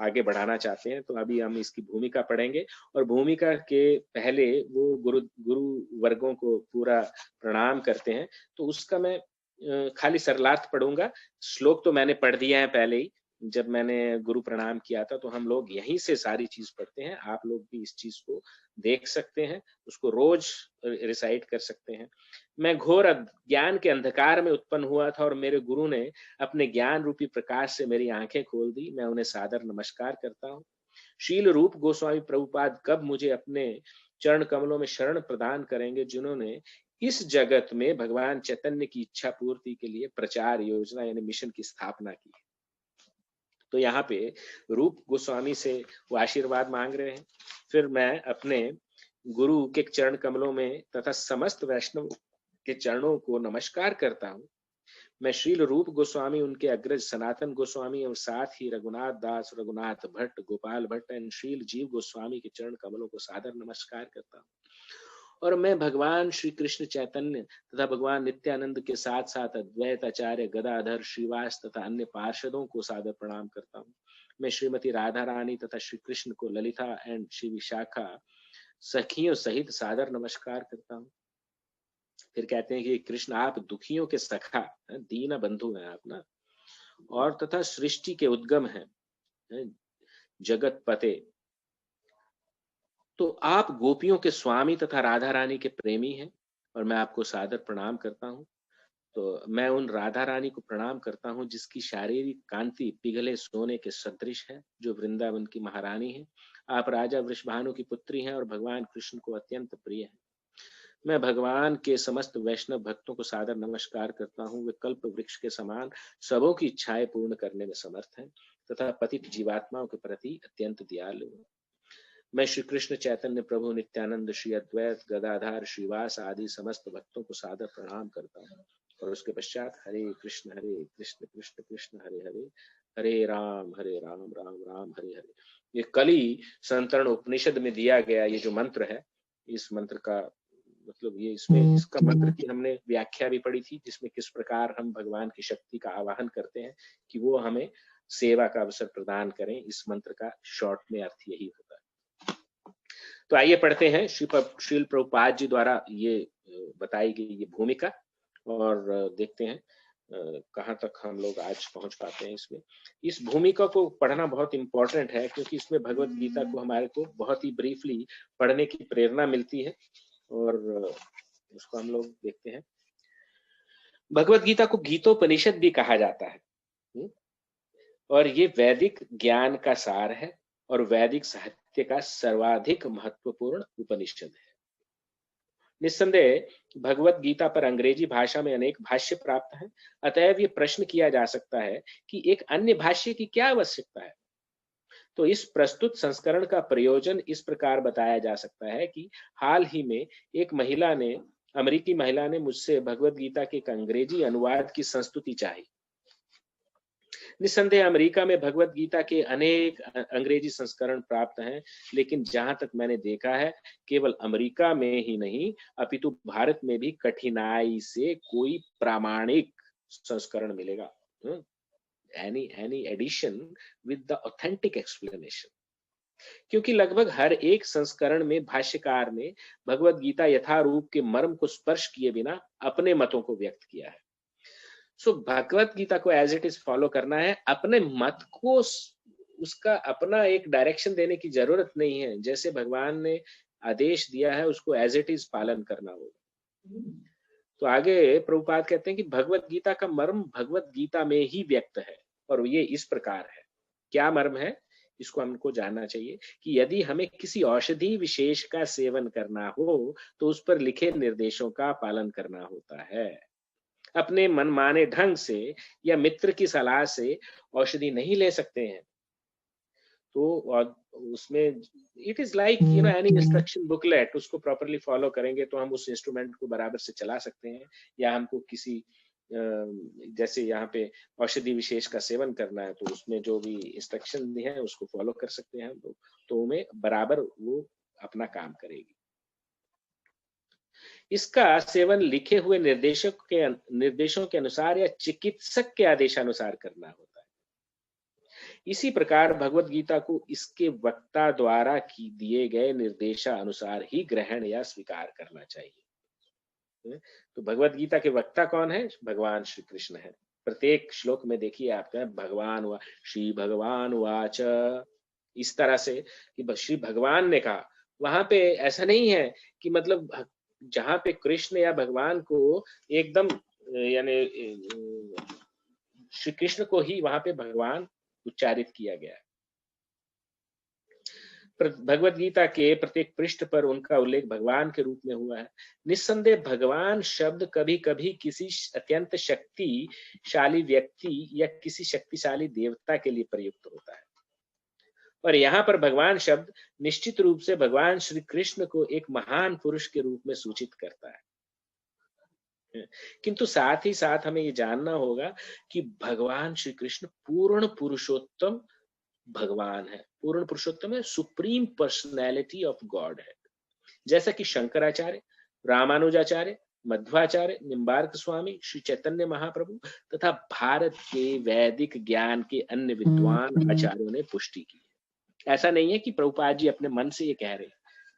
आगे बढ़ाना चाहते हैं। तो अभी हम इसकी भूमिका पढ़ेंगे और भूमिका के पहले वो गुरु वर्गों को पूरा प्रणाम करते हैं। तो उसका मैं खाली सरलार्थ पढ़ूंगा। श्लोक तो मैंने पढ़ दिया है पहले ही, जब मैंने गुरु प्रणाम किया था। तो हम लोग यहीं से सारी चीज पढ़ते हैं। आप लोग भी इस चीज को देख सकते हैं, उसको रोज रिसाइट कर सकते हैं। मैं घोर ज्ञान के अंधकार में उत्पन्न हुआ था और मेरे गुरु ने अपने ज्ञान रूपी प्रकाश से मेरी आंखें खोल दी। मैं उन्हें सादर नमस्कार करता हूँ। शील रूप गोस्वामी प्रभुपाद कब मुझे अपने चरण कमलों में शरण प्रदान करेंगे, जिन्होंने इस जगत में भगवान चैतन्य की इच्छा पूर्ति के लिए प्रचार योजना यानी मिशन की स्थापना की। तो यहाँ पे रूप गोस्वामी से वो आशीर्वाद मांग रहे हैं। फिर मैं अपने गुरु के चरण कमलों में तथा समस्त वैष्णव के चरणों को नमस्कार करता हूँ। मैं श्रील रूप गोस्वामी, उनके अग्रज सनातन गोस्वामी और साथ ही रघुनाथ दास, रघुनाथ भट्ट, गोपाल भट्ट एवं श्रील जीव गोस्वामी के चरण कमलों को सादर नमस्कार करता हूँ। और मैं भगवान श्री कृष्ण चैतन्य तथा भगवान नित्यानंद के साथ साथ अद्वैत आचार्य गदाधर श्रीवास तथा अन्य पार्षदों को सादर प्रणाम करता हूँ। मैं श्रीमती राधा रानी तथा श्री कृष्ण को ललिता एंड श्री विशाखा सखियों सहित सादर नमस्कार करता हूँ। फिर कहते हैं कि कृष्ण आप दुखियों के सखा, दीन बंधु हैं आप ना, और तथा सृष्टि के उद्गम हैं, जगत पते। तो आप गोपियों के स्वामी तथा राधा रानी के प्रेमी हैं और मैं आपको सादर प्रणाम करता हूँ। तो मैं उन राधा रानी को प्रणाम करता हूँ जिसकी शारीरिक कांति पिघले सोने के सदृश है, जो वृंदावन की महारानी है। आप राजा वृषभानु की पुत्री हैं और भगवान कृष्ण को अत्यंत प्रिय है। मैं भगवान के समस्त वैष्णव भक्तों को सादर नमस्कार करता हूँ। वे कल्प वृक्ष के समान सबों की इच्छाएं पूर्ण करने में समर्थ हैं तथा पतित जीवात्माओं के प्रति अत्यंत दयालु हैं। मैं श्री कृष्ण चैतन्य प्रभु नित्यानंद, श्री अद्वैत गदाधार श्रीवास आदि समस्त भक्तों को सादर प्रणाम करता हूँ। और उसके पश्चात हरे कृष्ण कृष्ण कृष्ण हरे हरे, हरे राम राम राम हरे हरे। ये कली संतरण उपनिषद में दिया गया ये जो मंत्र है, इस मंत्र का मतलब ये इसमें इसका मंत्र की हमने व्याख्या भी पढ़ी थी, जिसमें किस प्रकार हम भगवान की शक्ति का आवाहन करते हैं कि वो हमें सेवा का अवसर प्रदान करें। इस मंत्र का शॉर्ट में अर्थ यही होता है। तो आइए पढ़ते हैं श्रील प्रभुपाद जी द्वारा ये बताई गई ये भूमिका, और देखते हैं कहाँ तक हम लोग आज पहुंच पाते हैं इसमें। इस भूमिका को पढ़ना बहुत इंपॉर्टेंट है, क्योंकि इसमें भगवत गीता को हमारे को बहुत ही ब्रीफली पढ़ने की प्रेरणा मिलती है, और उसको हम लोग देखते हैं। भगवत गीता को गीतोपनिषद भी कहा जाता है, और ये वैदिक ज्ञान का सार है और वैदिक साहित्य का सर्वाधिक महत्वपूर्ण उपनिषद है। निस्संदेह भगवत गीता पर अंग्रेजी भाषा में अनेक भाष्य प्राप्त हैं, अतएव ये प्रश्न किया जा सकता है कि एक अन्य भाष्य की क्या आवश्यकता है। तो इस प्रस्तुत संस्करण का प्रयोजन इस प्रकार बताया जा सकता है कि हाल ही में एक अमेरिकी महिला ने मुझसे भगवत गीता के एक अंग्रेजी अनुवाद की संस्तुति चाही। निस्संदेह अमेरिका में भगवत गीता के अनेक अंग्रेजी संस्करण प्राप्त हैं, लेकिन जहां तक मैंने देखा है, केवल अमेरिका में ही नहीं अपितु भारत में भी कठिनाई से कोई प्रामाणिक संस्करण मिलेगा, any edition with the authentic explanation। क्योंकि लगभग हर एक संस्करण में भाष्यकार ने भगवत गीता यथारूप के मर्म को स्पर्श किए बिना अपने मतों को व्यक्त किया है। सो भगवत गीता को एज इट इज फॉलो करना है, अपने मत को उसका अपना एक डायरेक्शन देने की जरूरत नहीं है। जैसे भगवान ने आदेश दिया है उसको एज इट इज पालन करना होगा। तो आगे प्रभुपाद कहते हैं कि भगवत गीता का मर्म भगवत गीता में ही व्यक्त है, और ये इस प्रकार है। क्या मर्म है, इसको हमको जानना चाहिए कि यदि हमें किसी औषधि विशेष का सेवन करना हो तो उस पर लिखे निर्देशों का पालन करना होता है। अपने मनमाने ढंग से या मित्र की सलाह से औषधि नहीं ले सकते हैं। तो उसमें it is like any instruction booklet, उसको प्रॉपरली फॉलो करेंगे तो हम उस इंस्ट्रूमेंट को बराबर से चला सकते हैं। या हमको किसी जैसे यहाँ पे औषधि विशेष का सेवन करना है, तो उसमें जो भी इंस्ट्रक्शन दी है उसको फॉलो कर सकते हैं हम लोग, तो हमें बराबर वो अपना काम करेगी। इसका सेवन लिखे हुए निर्देशों के अनुसार या चिकित्सक के आदेशानुसार करना होता है। इसी प्रकार भगवत गीता को इसके वक्ता द्वारा की दिए गए निर्देशानुसार ही ग्रहण या स्वीकार करना चाहिए। तो भगवत गीता के वक्ता कौन है? भगवान श्री कृष्ण है। प्रत्येक श्लोक में देखिए आपका भगवान हुआ, श्री भगवान वाच, इस तरह से कि श्री भगवान ने कहा। वहां पे ऐसा नहीं है कि मतलब जहां पे कृष्ण या भगवान को एकदम यानी श्री कृष्ण को ही वहां पे भगवान उच्चारित किया गया है। भगवत गीता के प्रत्येक पृष्ठ पर उनका उल्लेख भगवान के रूप में हुआ है। निस्संदेह भगवान शब्द कभी कभी किसी अत्यंत शक्तिशाली व्यक्ति या किसी शक्तिशाली देवता के लिए प्रयुक्त होता है, और यहाँ पर भगवान शब्द निश्चित रूप से भगवान श्री कृष्ण को एक महान पुरुष के रूप में सूचित करता है। किंतु साथ ही साथ हमें ये जानना होगा कि भगवान श्री कृष्ण पूर्ण पुरुषोत्तम भगवान है। पूर्ण पुरुषोत्तम है, सुप्रीम पर्सनैलिटी ऑफ गॉड है। जैसा कि शंकराचार्य, रामानुजाचार्य, मध्वाचार्य, निम्बार्क स्वामी, श्री चैतन्य महाप्रभु तथा भारत के वैदिक ज्ञान के अन्य विद्वान आचार्यों ने पुष्टि की। ऐसा नहीं है कि प्रभुपाद जी अपने मन से ये कह रहे हैं,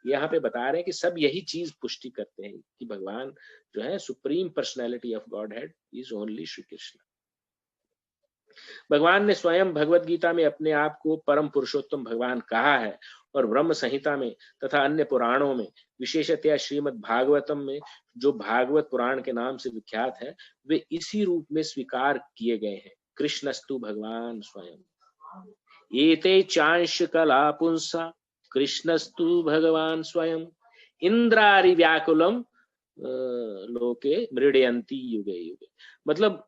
यहाँ पे बता रहे हैं कि सब यही चीज पुष्टि करते हैं कि भगवान जो है supreme personality of God head is only Shri Krishna. भगवान ने स्वयं भगवत गीता में अपने आप को परम पुरुषोत्तम भगवान कहा है, और ब्रह्म संहिता में तथा अन्य पुराणों में, विशेषतया श्रीमद् भागवतम में जो भागवत पुराण के नाम से विख्यात है, वे इसी रूप में स्वीकार किए गए हैं। कृष्णस्तु भगवान स्वयं एते चांश कला पुंसा कृष्णस्तु भगवान स्वयं इंद्रारि व्याकुलम लोके मृडयंती युगे युगे। मतलब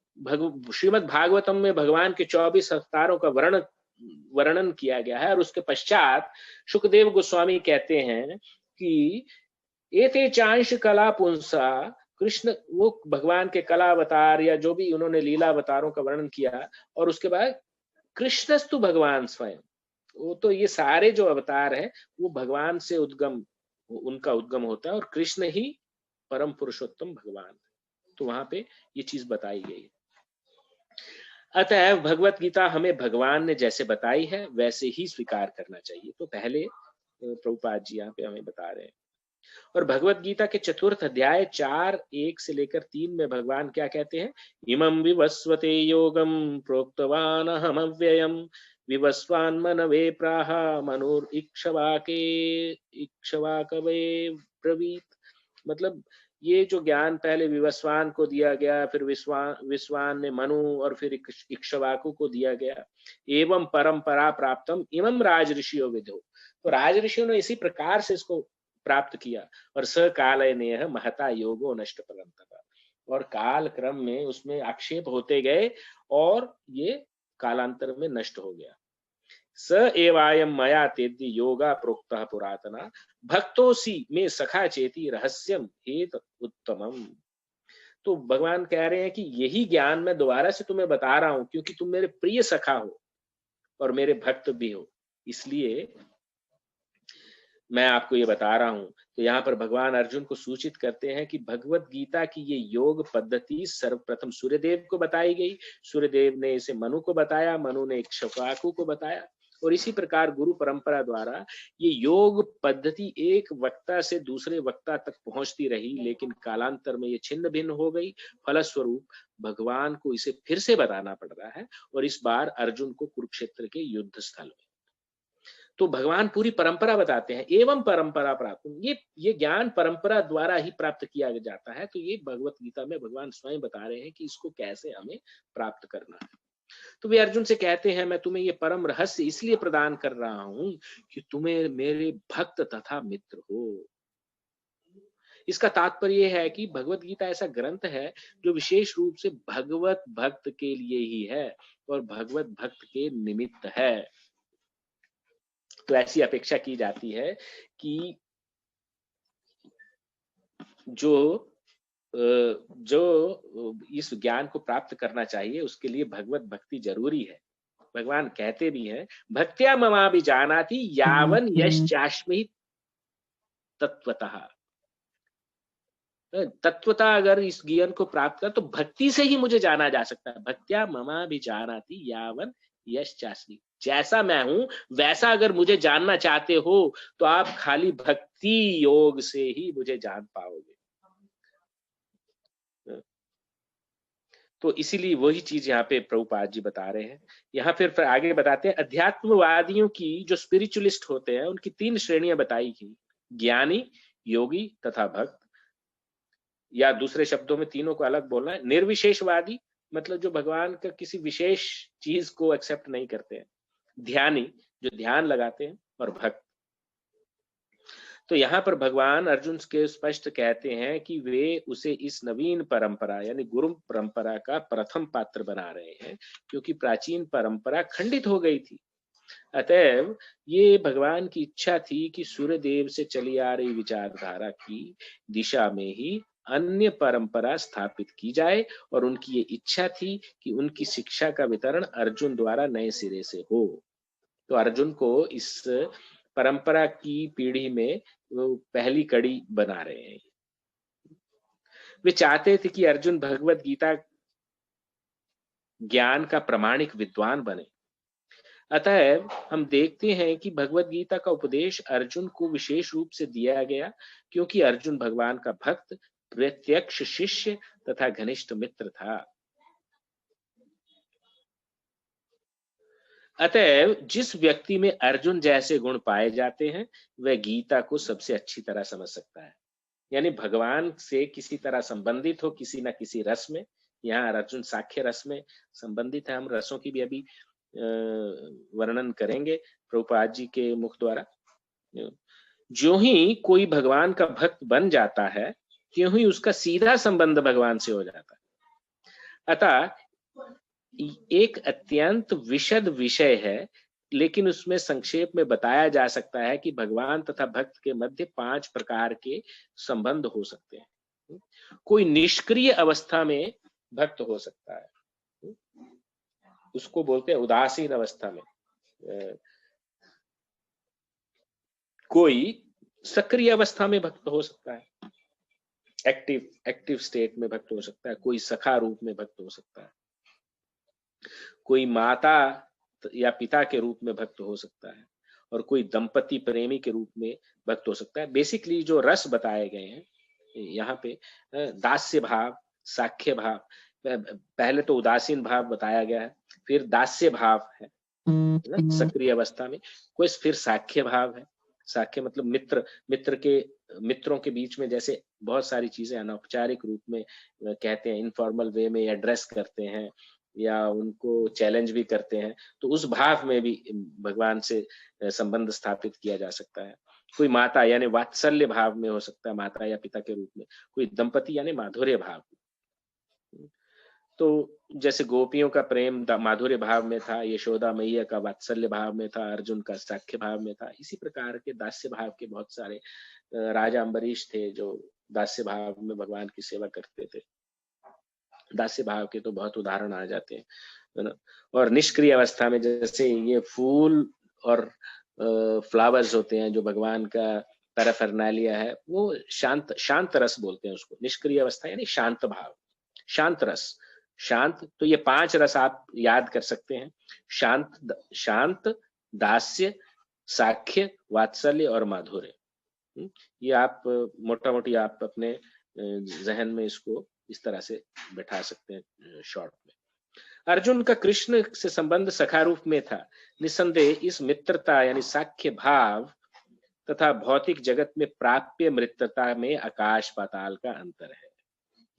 श्रीमद् भागवतम में भगवान के 24 अवतारों का वर्णन किया गया है, और उसके पश्चात शुकदेव गोस्वामी कहते हैं कि एते चांश कला पुंसा, कृष्ण वो भगवान के कला अवतार या जो भी उन्होंने लीला अवतारों का वर्णन किया, और उसके बाद कृष्णस्तु भगवान स्वयं, वो तो ये सारे जो अवतार है वो भगवान से उनका उद्गम होता है, और कृष्ण ही परम पुरुषोत्तम भगवान। तो वहां पे ये चीज बताई गई है। अतः भगवत गीता हमें भगवान ने जैसे बताई है वैसे ही स्वीकार करना चाहिए। तो पहले प्रभुपाद जी यहाँ पे हमें बता रहे हैं। और भगवत गीता के चतुर्थ अध्याय 4:1 से लेकर 3 में भगवान क्या कहते हैं? इमं विवस्वते योगम प्रोक्तवान अहम अव्ययम विवस्वान मनवे प्राह मनुर इक्ष्वाकवे ब्रवीत। मतलब ये जो ज्ञान पहले विवस्वान को दिया गया, फिर विश्वान ने मनु और फिर इक्ष्वाकु को दिया गया। एवं परंपरा प्राप्तम इमं राज ऋषियो विदो। तो राज ऋषियों ने इसी प्रकार से इसको प्राप्त किया। और स कालनेह महता योगो नष्ट परंतपा। और काल क्रम में उसमें आक्षेप होते गए और ये कालांतर में नष्ट हो गया। स एवायम मया तेद्य योगा प्रोक्तः पुरातना भक्तोसी में सखा चेती रहस्यम हेत उत्तमम। तो भगवान कह रहे हैं कि यही ज्ञान मैं दोबारा से तुम्हें बता रहा हूं क्योंकि तुम मेरे प्रिय सखा हो और मेरे भक्त भी हो, इसलिए मैं आपको ये बता रहा हूं। तो यहाँ पर भगवान अर्जुन को सूचित करते हैं कि भगवत गीता की ये योग पद्धति सर्वप्रथम सूर्यदेव को बताई गई। सूर्यदेव ने इसे मनु को बताया, मनु ने इक्ष्वाकु को बताया। और इसी प्रकार गुरु परंपरा द्वारा ये योग पद्धति एक वक्ता से दूसरे वक्ता तक पहुंचती रही, लेकिन कालांतर में ये छिन्न भिन्न हो गई। फलस्वरूप भगवान को इसे फिर से बताना पड़ रहा है, और इस बार अर्जुन को कुरुक्षेत्र के युद्ध स्थल में। तो भगवान पूरी परंपरा बताते हैं। एवं परंपरा प्राप्त, ये ज्ञान परंपरा द्वारा ही प्राप्त किया जाता है। तो ये भगवत गीता में भगवान स्वयं बता रहे हैं कि इसको कैसे हमें प्राप्त करना है। तो वे अर्जुन से कहते हैं, मैं तुम्हें ये परम रहस्य इसलिए प्रदान कर रहा हूं कि तुम्हें मेरे भक्त तथा मित्र हो। इसका तात्पर्य यह है कि भगवत गीता ऐसा ग्रंथ है जो विशेष रूप से भगवत भक्त के लिए ही है और भगवत भक्त के निमित्त है। तो ऐसी अपेक्षा की जाती है कि जो इस ज्ञान को प्राप्त करना चाहिए उसके लिए भगवत भक्ति जरूरी है। भगवान कहते भी हैं, भक्त्या ममा भी जानाति यावन यश चाश्मि तत्वतः। तत्वतः अगर इस ज्ञान को प्राप्त कर तो भक्ति से ही मुझे जाना जा सकता है। भक्त्या ममा भी जानाति यावन यश चाश्मि। जैसा मैं हूं वैसा अगर मुझे जानना चाहते हो तो आप खाली भक्ति योग से ही मुझे जान पाओगे। तो इसीलिए वही चीज यहाँ पे प्रभुपाद जी बता रहे हैं। यहाँ फिर आगे बताते हैं, अध्यात्मवादियों की जो स्पिरिचुअलिस्ट होते हैं उनकी 3 श्रेणियां बताई गई, ज्ञानी, योगी तथा भक्त। या दूसरे शब्दों में तीनों को अलग बोलना है। निर्विशेषवादी मतलब जो भगवान का किसी विशेष चीज को एक्सेप्ट नहीं करते हैं, ध्यानी जो ध्यान लगाते हैं, और भक्त। तो यहाँ पर भगवान अर्जुन के स्पष्ट कहते हैं कि वे उसे इस नवीन परंपरा यानी गुरु परंपरा का प्रथम पात्र बना रहे हैं, क्योंकि प्राचीन परंपरा खंडित हो गई थी। अतएव ये भगवान की इच्छा थी कि सूर्यदेव से चली आ रही विचारधारा की दिशा में ही अन्य परंपरा स्थापित की जाए, और उनकी ये इच्छा थी कि उनकी शिक्षा का वितरण अर्जुन द्वारा नए सिरे से हो। तो अर्जुन को इस परंपरा की पीढ़ी में वो पहली कड़ी बना रहे हैं। वे चाहते थे कि अर्जुन भगवत गीता ज्ञान का प्रामाणिक विद्वान बने। अतः हम देखते हैं कि भगवत गीता का उपदेश अर्जुन को विशेष रूप से दिया गया, क्योंकि अर्जुन भगवान का भक्त, प्रत्यक्ष शिष्य तथा घनिष्ठ मित्र था। अतः जिस व्यक्ति में अर्जुन जैसे गुण पाए जाते हैं वह गीता को सबसे अच्छी तरह समझ सकता है। यानी भगवान से किसी तरह संबंधित हो, किसी न किसी रस में। यहाँ अर्जुन साख्य रस में संबंधित है। हम रसों की भी अभी वर्णन करेंगे प्रभुपाद जी के मुख द्वारा। जो ही कोई भगवान का भक्त बन जाता है त्यों ही उसका सीधा संबंध भगवान से हो जाता है। अतः एक अत्यंत विशद विषय है, लेकिन उसमें संक्षेप में बताया जा सकता है कि भगवान तथा भक्त के मध्य 5 प्रकार के संबंध हो सकते हैं। कोई निष्क्रिय अवस्था में भक्त हो सकता है, उसको बोलते हैं उदासीन अवस्था में। कोई सक्रिय अवस्था में भक्त हो सकता है, एक्टिव स्टेट में भक्त हो सकता है, कोई सखा रूप में भक्त हो सकता है, कोई माता या पिता के रूप में भक्त हो सकता है, और कोई दंपति प्रेमी के रूप में भक्त हो सकता है। बेसिकली जो रस बताए गए हैं यहाँ पे, दास्य भाव, साख्य भाव, पहले तो उदासीन भाव बताया गया है, फिर दास्य भाव है ना सक्रिय अवस्था में, कोई फिर साख्य भाव है। साख्य मतलब मित्रों के बीच में जैसे बहुत सारी चीजें अनौपचारिक रूप में कहते हैं, इनफॉर्मल वे में एड्रेस करते हैं या उनको चैलेंज भी करते हैं, तो उस भाव में भी भगवान से संबंध स्थापित किया जा सकता है। कोई माता यानी वात्सल्य भाव में हो सकता है, माता या पिता के रूप में, कोई दंपति यानी माधुर्य भाव। तो जैसे गोपियों का प्रेम माधुर्य भाव में था, यशोदा मैया का वात्सल्य भाव में था, अर्जुन का साख्य भाव में था, इसी प्रकार के दास्य भाव के बहुत सारे राजा अम्बरीश थे जो दास्य भाव में भगवान की सेवा करते थे। दास्य भाव के तो बहुत उदाहरण आ जाते हैं, है ना। और निष्क्रिय अवस्था में जैसे ये फूल और फ्लावर्स होते हैं जो भगवान का पैराफर्नालिया है, वो शांत रस बोलते हैं उसको। निष्क्रिय अवस्था यानी शांत भाव, शांत रस। शांत, तो ये 5 रस आप याद कर सकते हैं, शांत, दास्य, साख्य, वात्सल्य और माधुर्य। ये आप मोटा मोटी आप अपने जहन में इसको इस तरह से बैठा सकते हैं शॉर्ट में। अर्जुन का कृष्ण से संबंध सखा रूप में था। निसंदेह इस मित्रता यानी साख्य भाव तथा भौतिक जगत में प्राप्य मित्रता में आकाश पाताल का अंतर है।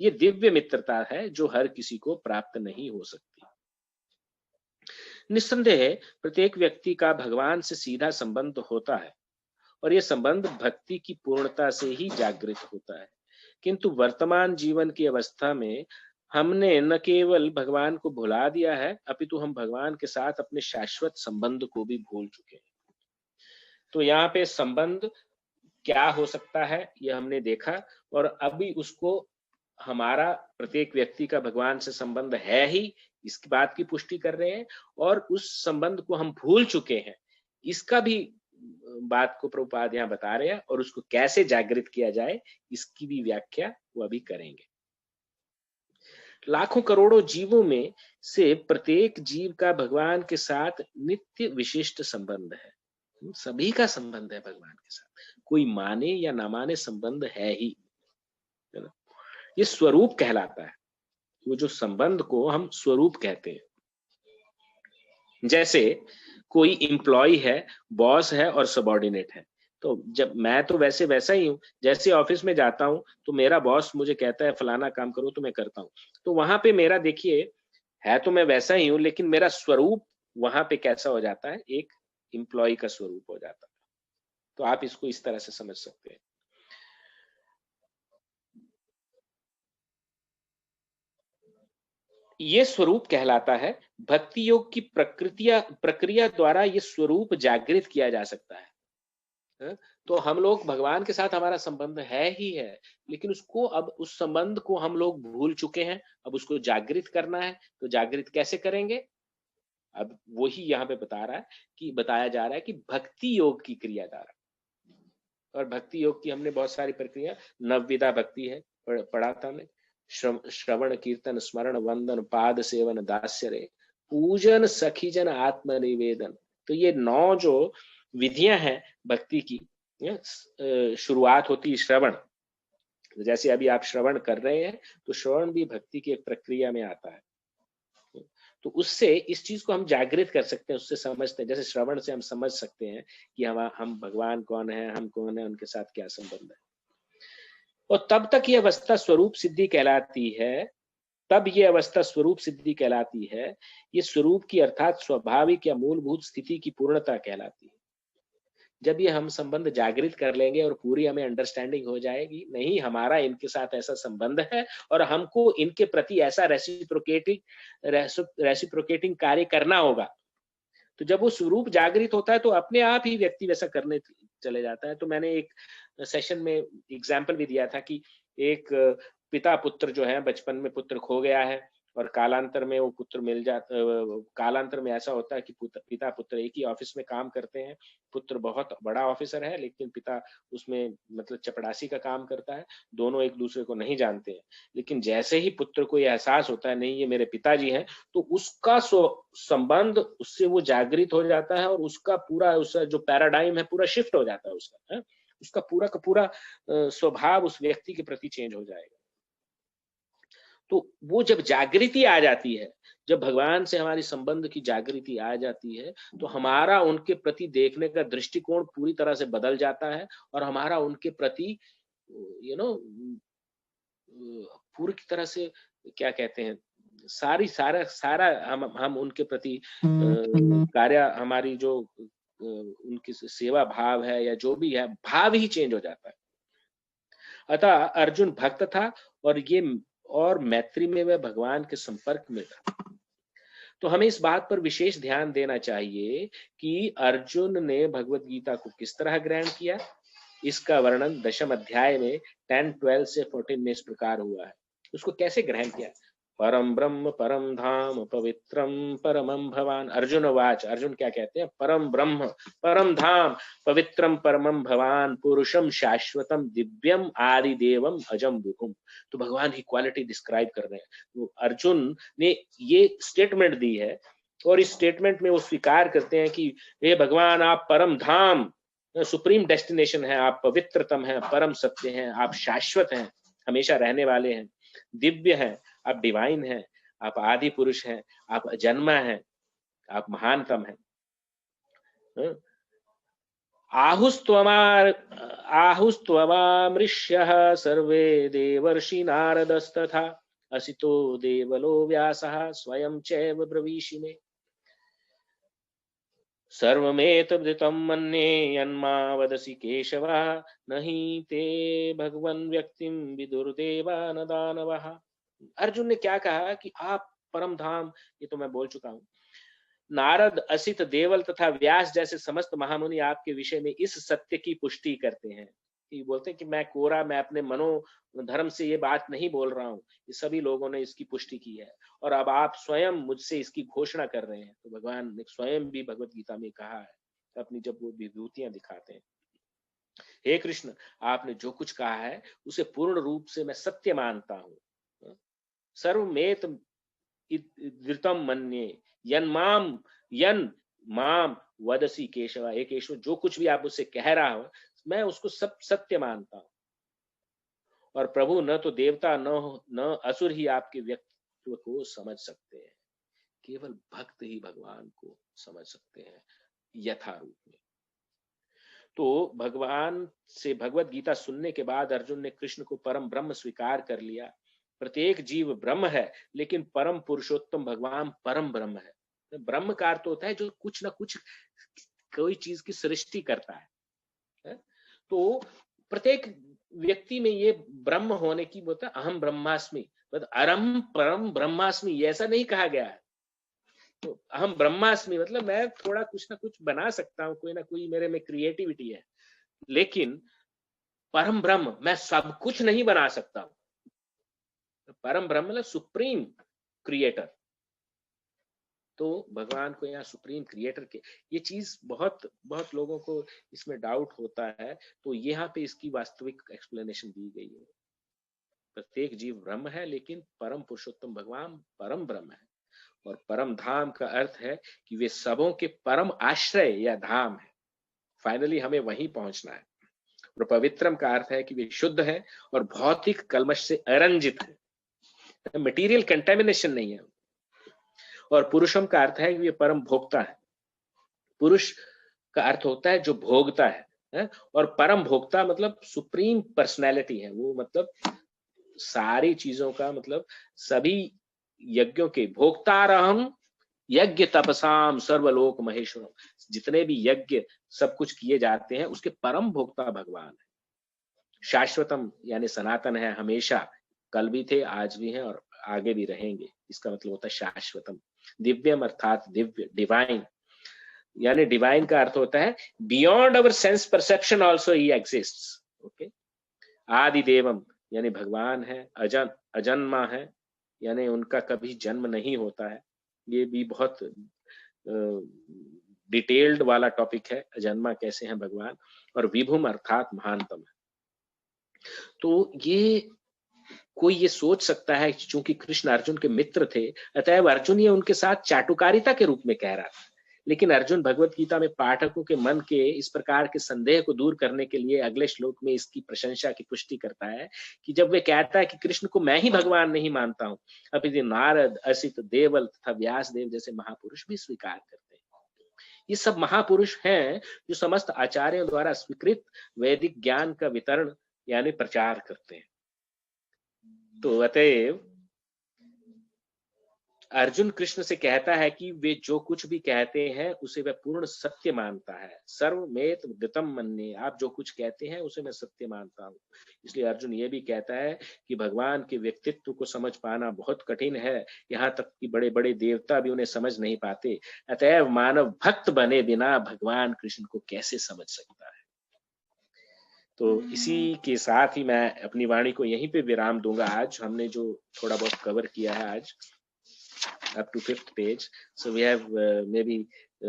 ये दिव्य मित्रता है जो हर किसी को प्राप्त नहीं हो सकती। निसंदेह प्रत्येक व्यक्ति का भगवान से सीधा संबंध होता है और यह संबंध भक्ति की पूर्णता से ही जागृत होता है, किंतु वर्तमान जीवन की अवस्था में हमने न केवल भगवान को भुला दिया है, अपितु हम भगवान के साथ अपने शाश्वत संबंध को भी भूल चुके हैं। तो यहाँ पे संबंध क्या हो सकता है यह हमने देखा, और अभी उसको हमारा प्रत्येक व्यक्ति का भगवान से संबंध है ही, इसकी बात की पुष्टि कर रहे हैं, और उस संबंध को हम भूल चुके हैं इसका भी बात को प्रभुपाद यहाँ बता रहे हैं, और उसको कैसे जागृत किया जाए इसकी भी व्याख्या वो अभी करेंगे। लाखों करोड़ों जीवों में से प्रत्येक जीव का भगवान के साथ नित्य विशिष्ट संबंध है। सभी का संबंध है भगवान के साथ, कोई माने या ना माने संबंध है ही, है ना। ये स्वरूप कहलाता है, वो जो संबंध को हम स्वरूप कहते हैं। जैसे कोई एम्प्लॉय है, बॉस है और सबॉर्डिनेट है, तो जब मैं तो वैसा ही हूँ, जैसे ऑफिस में जाता हूँ तो मेरा बॉस मुझे कहता है फलाना काम करो तो मैं करता हूँ, तो वहां पे मेरा देखिए है तो मैं वैसा ही हूँ, लेकिन मेरा स्वरूप वहां पे कैसा हो जाता है, एक एम्प्लॉय का स्वरूप हो जाता है। तो आप इसको इस तरह से समझ सकते हैं। ये स्वरूप कहलाता है। भक्ति योग की प्रक्रिया द्वारा ये स्वरूप जागृत किया जा सकता है। तो हम लोग भगवान के साथ हमारा संबंध है ही है, लेकिन उसको अब उस संबंध को हम लोग भूल चुके हैं, अब उसको जागृत करना है। तो जागृत कैसे करेंगे, अब वही यहाँ पे बताया जा रहा है कि भक्ति योग की क्रिया द्वारा। और भक्ति योग की हमने बहुत सारी प्रक्रिया, नवविधा भक्ति है, पढ़ा था हमने, श्रवण कीर्तन स्मरण वंदन पाद सेवन दास्य रे पूजन सखीजन आत्मनिवेदन। तो ये 9 जो विधियां हैं भक्ति की, शुरुआत होती श्रवण, जैसे अभी आप श्रवण कर रहे हैं तो श्रवण भी भक्ति की एक प्रक्रिया में आता है। तो उससे इस चीज को हम जागृत कर सकते हैं, उससे समझते हैं, जैसे श्रवण से हम समझ सकते हैं कि हम भगवान कौन है, हम कौन है, उनके साथ क्या संबंध है। और तब तक ये अवस्था स्वरूप सिद्धि कहलाती है, तब ये अवस्था स्वरूप सिद्धि कहलाती है। ये स्वरूप की अर्थात स्वाभाविक या मूलभूत स्थिति की पूर्णता कहलाती है। जब ये हम संबंध जागृत कर लेंगे और पूरी हमें अंडरस्टैंडिंग हो जाएगी, नहीं हमारा इनके साथ ऐसा संबंध है और हमको इनके प्रति ऐसा रेसिप्रोकेटिंग कार्य करना होगा, तो जब वो स्वरूप जागृत होता है तो अपने आप ही व्यक्ति वैसा करने चले जाता है। तो मैंने एक सेशन में एग्जाम्पल भी दिया था कि एक पिता पुत्र जो है, बचपन में पुत्र खो गया है और कालांतर में वो पुत्र मिल जाता, कालांतर में ऐसा होता है कि पिता पुत्र एक ही ऑफिस में काम करते हैं, पुत्र बहुत बड़ा ऑफिसर है लेकिन पिता उसमें मतलब चपड़ासी का काम करता है, दोनों एक दूसरे को नहीं जानते हैं। लेकिन जैसे ही पुत्र को ये एहसास होता है नहीं ये मेरे पिताजी हैं, तो उसका संबंध उससे वो जागृत हो जाता है और उसका पूरा उसका जो पैराडाइम है पूरा शिफ्ट हो जाता है उसका, है? उसका पूरा का पूरा स्वभाव उस व्यक्ति के प्रति चेंज हो जाएगा। तो वो जब जागृति आ जाती है, जब भगवान से हमारी संबंध की जागृति आ जाती है, तो हमारा उनके प्रति देखने का दृष्टिकोण पूरी तरह से बदल जाता है और हमारा उनके प्रति पूरी तरह से क्या कहते हैं सारा सारा हम उनके प्रति कार्य हमारी जो उनकी सेवा भाव है या जो भी है भाव ही चेंज हो जाता है। अतः अर्जुन भक्त था और मैत्री में वह भगवान के संपर्क में था। तो हमें इस बात पर विशेष ध्यान देना चाहिए कि अर्जुन ने भगवत गीता को किस तरह ग्रहण किया। इसका वर्णन दशम अध्याय में 10, 12 से 14 में इस प्रकार हुआ है। उसको कैसे ग्रहण किया। परम ब्रह्म परम धाम पवित्रम परमं भवान। अर्जुन वाच, अर्जुन क्या कहते हैं, परम ब्रह्म परम धाम पवित्रम परमं भवान पुरुषम शाश्वतम दिव्यम आदि देवम अजम विभुम। तो भगवान की क्वालिटी डिस्क्राइब कर रहे हैं। तो अर्जुन ने ये स्टेटमेंट दी है और इस स्टेटमेंट में वो स्वीकार करते हैं कि हे भगवान आप परम धाम सुप्रीम डेस्टिनेशन है, आप पवित्रतम हैं, परम सत्य हैं, आप शाश्वत हैं, हमेशा रहने वाले हैं, दिव्य हैं, आप डिवाइन हैं, आप आदि पुरुष हैं, आप अजन्मा हैं, आप महानतम हैं। आहुस्त्वमामृष्यः सर्वे देवर्षि नारदस्तथा असितो देवलो व्यासः स्वयं चैव ब्रवीषि मे। सर्वमेतद्धितं मन्ये यन्मा वदसि केशव नहि ते भगवन् व्यक्तिं विदुर्देवा न दानवः। अर्जुन ने क्या कहा कि आप परम धाम, ये तो मैं बोल चुका हूं, नारद असित देवल तथा व्यास जैसे समस्त महामुनि आपके विषय में इस सत्य की पुष्टि करते हैं। ये बोलते हैं कि मैं कोरा, मैं अपने मनोधर्म से ये बात नहीं बोल रहा हूं, ये सभी लोगों ने इसकी पुष्टि की है और अब आप स्वयं मुझसे इसकी घोषणा कर रहे हैं। तो भगवान ने स्वयं भी भगवत गीता में कहा है अपनी जब वो विभूतियां दिखाते हैं, हे कृष्ण आपने जो कुछ कहा है उसे पूर्ण रूप से मैं सत्य मानता हूं। सर्वमेत धृतम मन्ये यन माम वदसी केशव। हे केशव जो कुछ भी आप उससे कह रहा हो मैं उसको सब सत्य मानता हूं। और प्रभु न तो देवता न असुर ही आपके व्यक्तित्व को समझ सकते हैं, केवल भक्त ही भगवान को समझ सकते हैं यथारूप में। तो भगवान से भगवत गीता सुनने के बाद अर्जुन ने कृष्ण को परम ब्रह्म स्वीकार कर लिया। प्रत्येक जीव ब्रह्म है लेकिन परम पुरुषोत्तम भगवान परम ब्रह्म है। ब्रह्म का अर्थ होता है जो कुछ ना कुछ कोई चीज की सृष्टि करता है। तो प्रत्येक व्यक्ति में ये ब्रह्म होने की बोलता है अहम ब्रह्मास्मि, मतलब अरम परम ब्रह्मास्मि, ऐसा नहीं कहा गया है। तो अहम ब्रह्मास्मि मतलब मैं थोड़ा कुछ ना कुछ बना सकता हूँ, कोई ना कोई मेरे में क्रिएटिविटी है, लेकिन परम ब्रह्म मैं सब कुछ नहीं बना सकता हूँ। परम ब्रह्म मतलब सुप्रीम क्रिएटर। तो भगवान को यहाँ सुप्रीम क्रिएटर के ये चीज बहुत लोगों को इसमें डाउट होता है, तो यहाँ पे इसकी वास्तविक एक्सप्लेनेशन दी गई है। प्रत्येक जीव ब्रह्म है लेकिन परम पुरुषोत्तम भगवान परम ब्रह्म है। और परम धाम का अर्थ है कि वे सबों के परम आश्रय या धाम है। फाइनली हमें वहीं पहुंचना है। और पवित्रम का अर्थ है कि वे शुद्ध है और भौतिक कलमश से अरंजित है, मटेरियल कंटेमिनेशन नहीं है। और पुरुषम का अर्थ है कि वे परम भोक्ता है। पुरुष का अर्थ होता है जो भोगता है और परम भोक्ता मतलब सुप्रीम पर्सनैलिटी है वो, मतलब सारी चीजों का मतलब सभी यज्ञों के भोक्तारहम यज्ञ तपसाम सर्वलोक महेश्वरम। जितने भी यज्ञ सब कुछ किए जाते हैं उसके परम भोक्ता भगवान है। शाश्वतम यानी सनातन है, हमेशा, कल भी थे आज भी हैं और आगे भी रहेंगे, इसका मतलब होता है शाश्वतम। दिव्यम अर्थात दिव्य, डिवाइन, यानी डिवाइन का अर्थ होता है beyond our sense perception also he exists. Okay. आदि देवम यानी भगवान है, अजन्मा है यानी उनका कभी जन्म नहीं होता है। ये भी बहुत डिटेल्ड वाला टॉपिक है, अजन्मा कैसे हैं भगवान, और विभुम अर्थात महानतम है। तो ये कोई ये सोच सकता है कि चूंकि कृष्ण अर्जुन के मित्र थे, अतएव अर्जुन ये उनके साथ चाटुकारिता के रूप में कह रहा था। लेकिन अर्जुन भगवत गीता में पाठकों के मन के इस प्रकार के संदेह को दूर करने के लिए अगले श्लोक में इसकी प्रशंसा की पुष्टि करता है कि जब वे कहता है कि कृष्ण को मैं ही भगवान नहीं मानता हूं, अभी नारद, असित, देवल तथा व्यास देव जैसे महापुरुष भी स्वीकार करते हैं। ये सब महापुरुष हैं जो समस्त आचार्यों द्वारा स्वीकृत वैदिक ज्ञान का वितरण यानी प्रचार करते हैं। तो अतएव अर्जुन कृष्ण से कहता है कि वे जो कुछ भी कहते हैं उसे वह पूर्ण सत्य मानता है। सर्वमेत गतम मन्ये, आप जो कुछ कहते हैं उसे मैं सत्य मानता हूं। इसलिए अर्जुन ये भी कहता है कि भगवान के व्यक्तित्व को समझ पाना बहुत कठिन है, यहाँ तक कि बड़े बड़े देवता भी उन्हें समझ नहीं पाते। अतएव मानव भक्त बने बिना भगवान कृष्ण को कैसे समझ सकता है। तो इसी के साथ ही मैं अपनी वाणी को यहीं पे विराम दूंगा। आज हमने जो थोड़ा बहुत कवर किया है आज up to 5th page, so we have maybe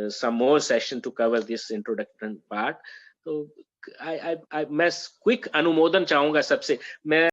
some more session to cover this introduction part. तो मैं क्विक अनुमोदन चाहूंगा सबसे। मैं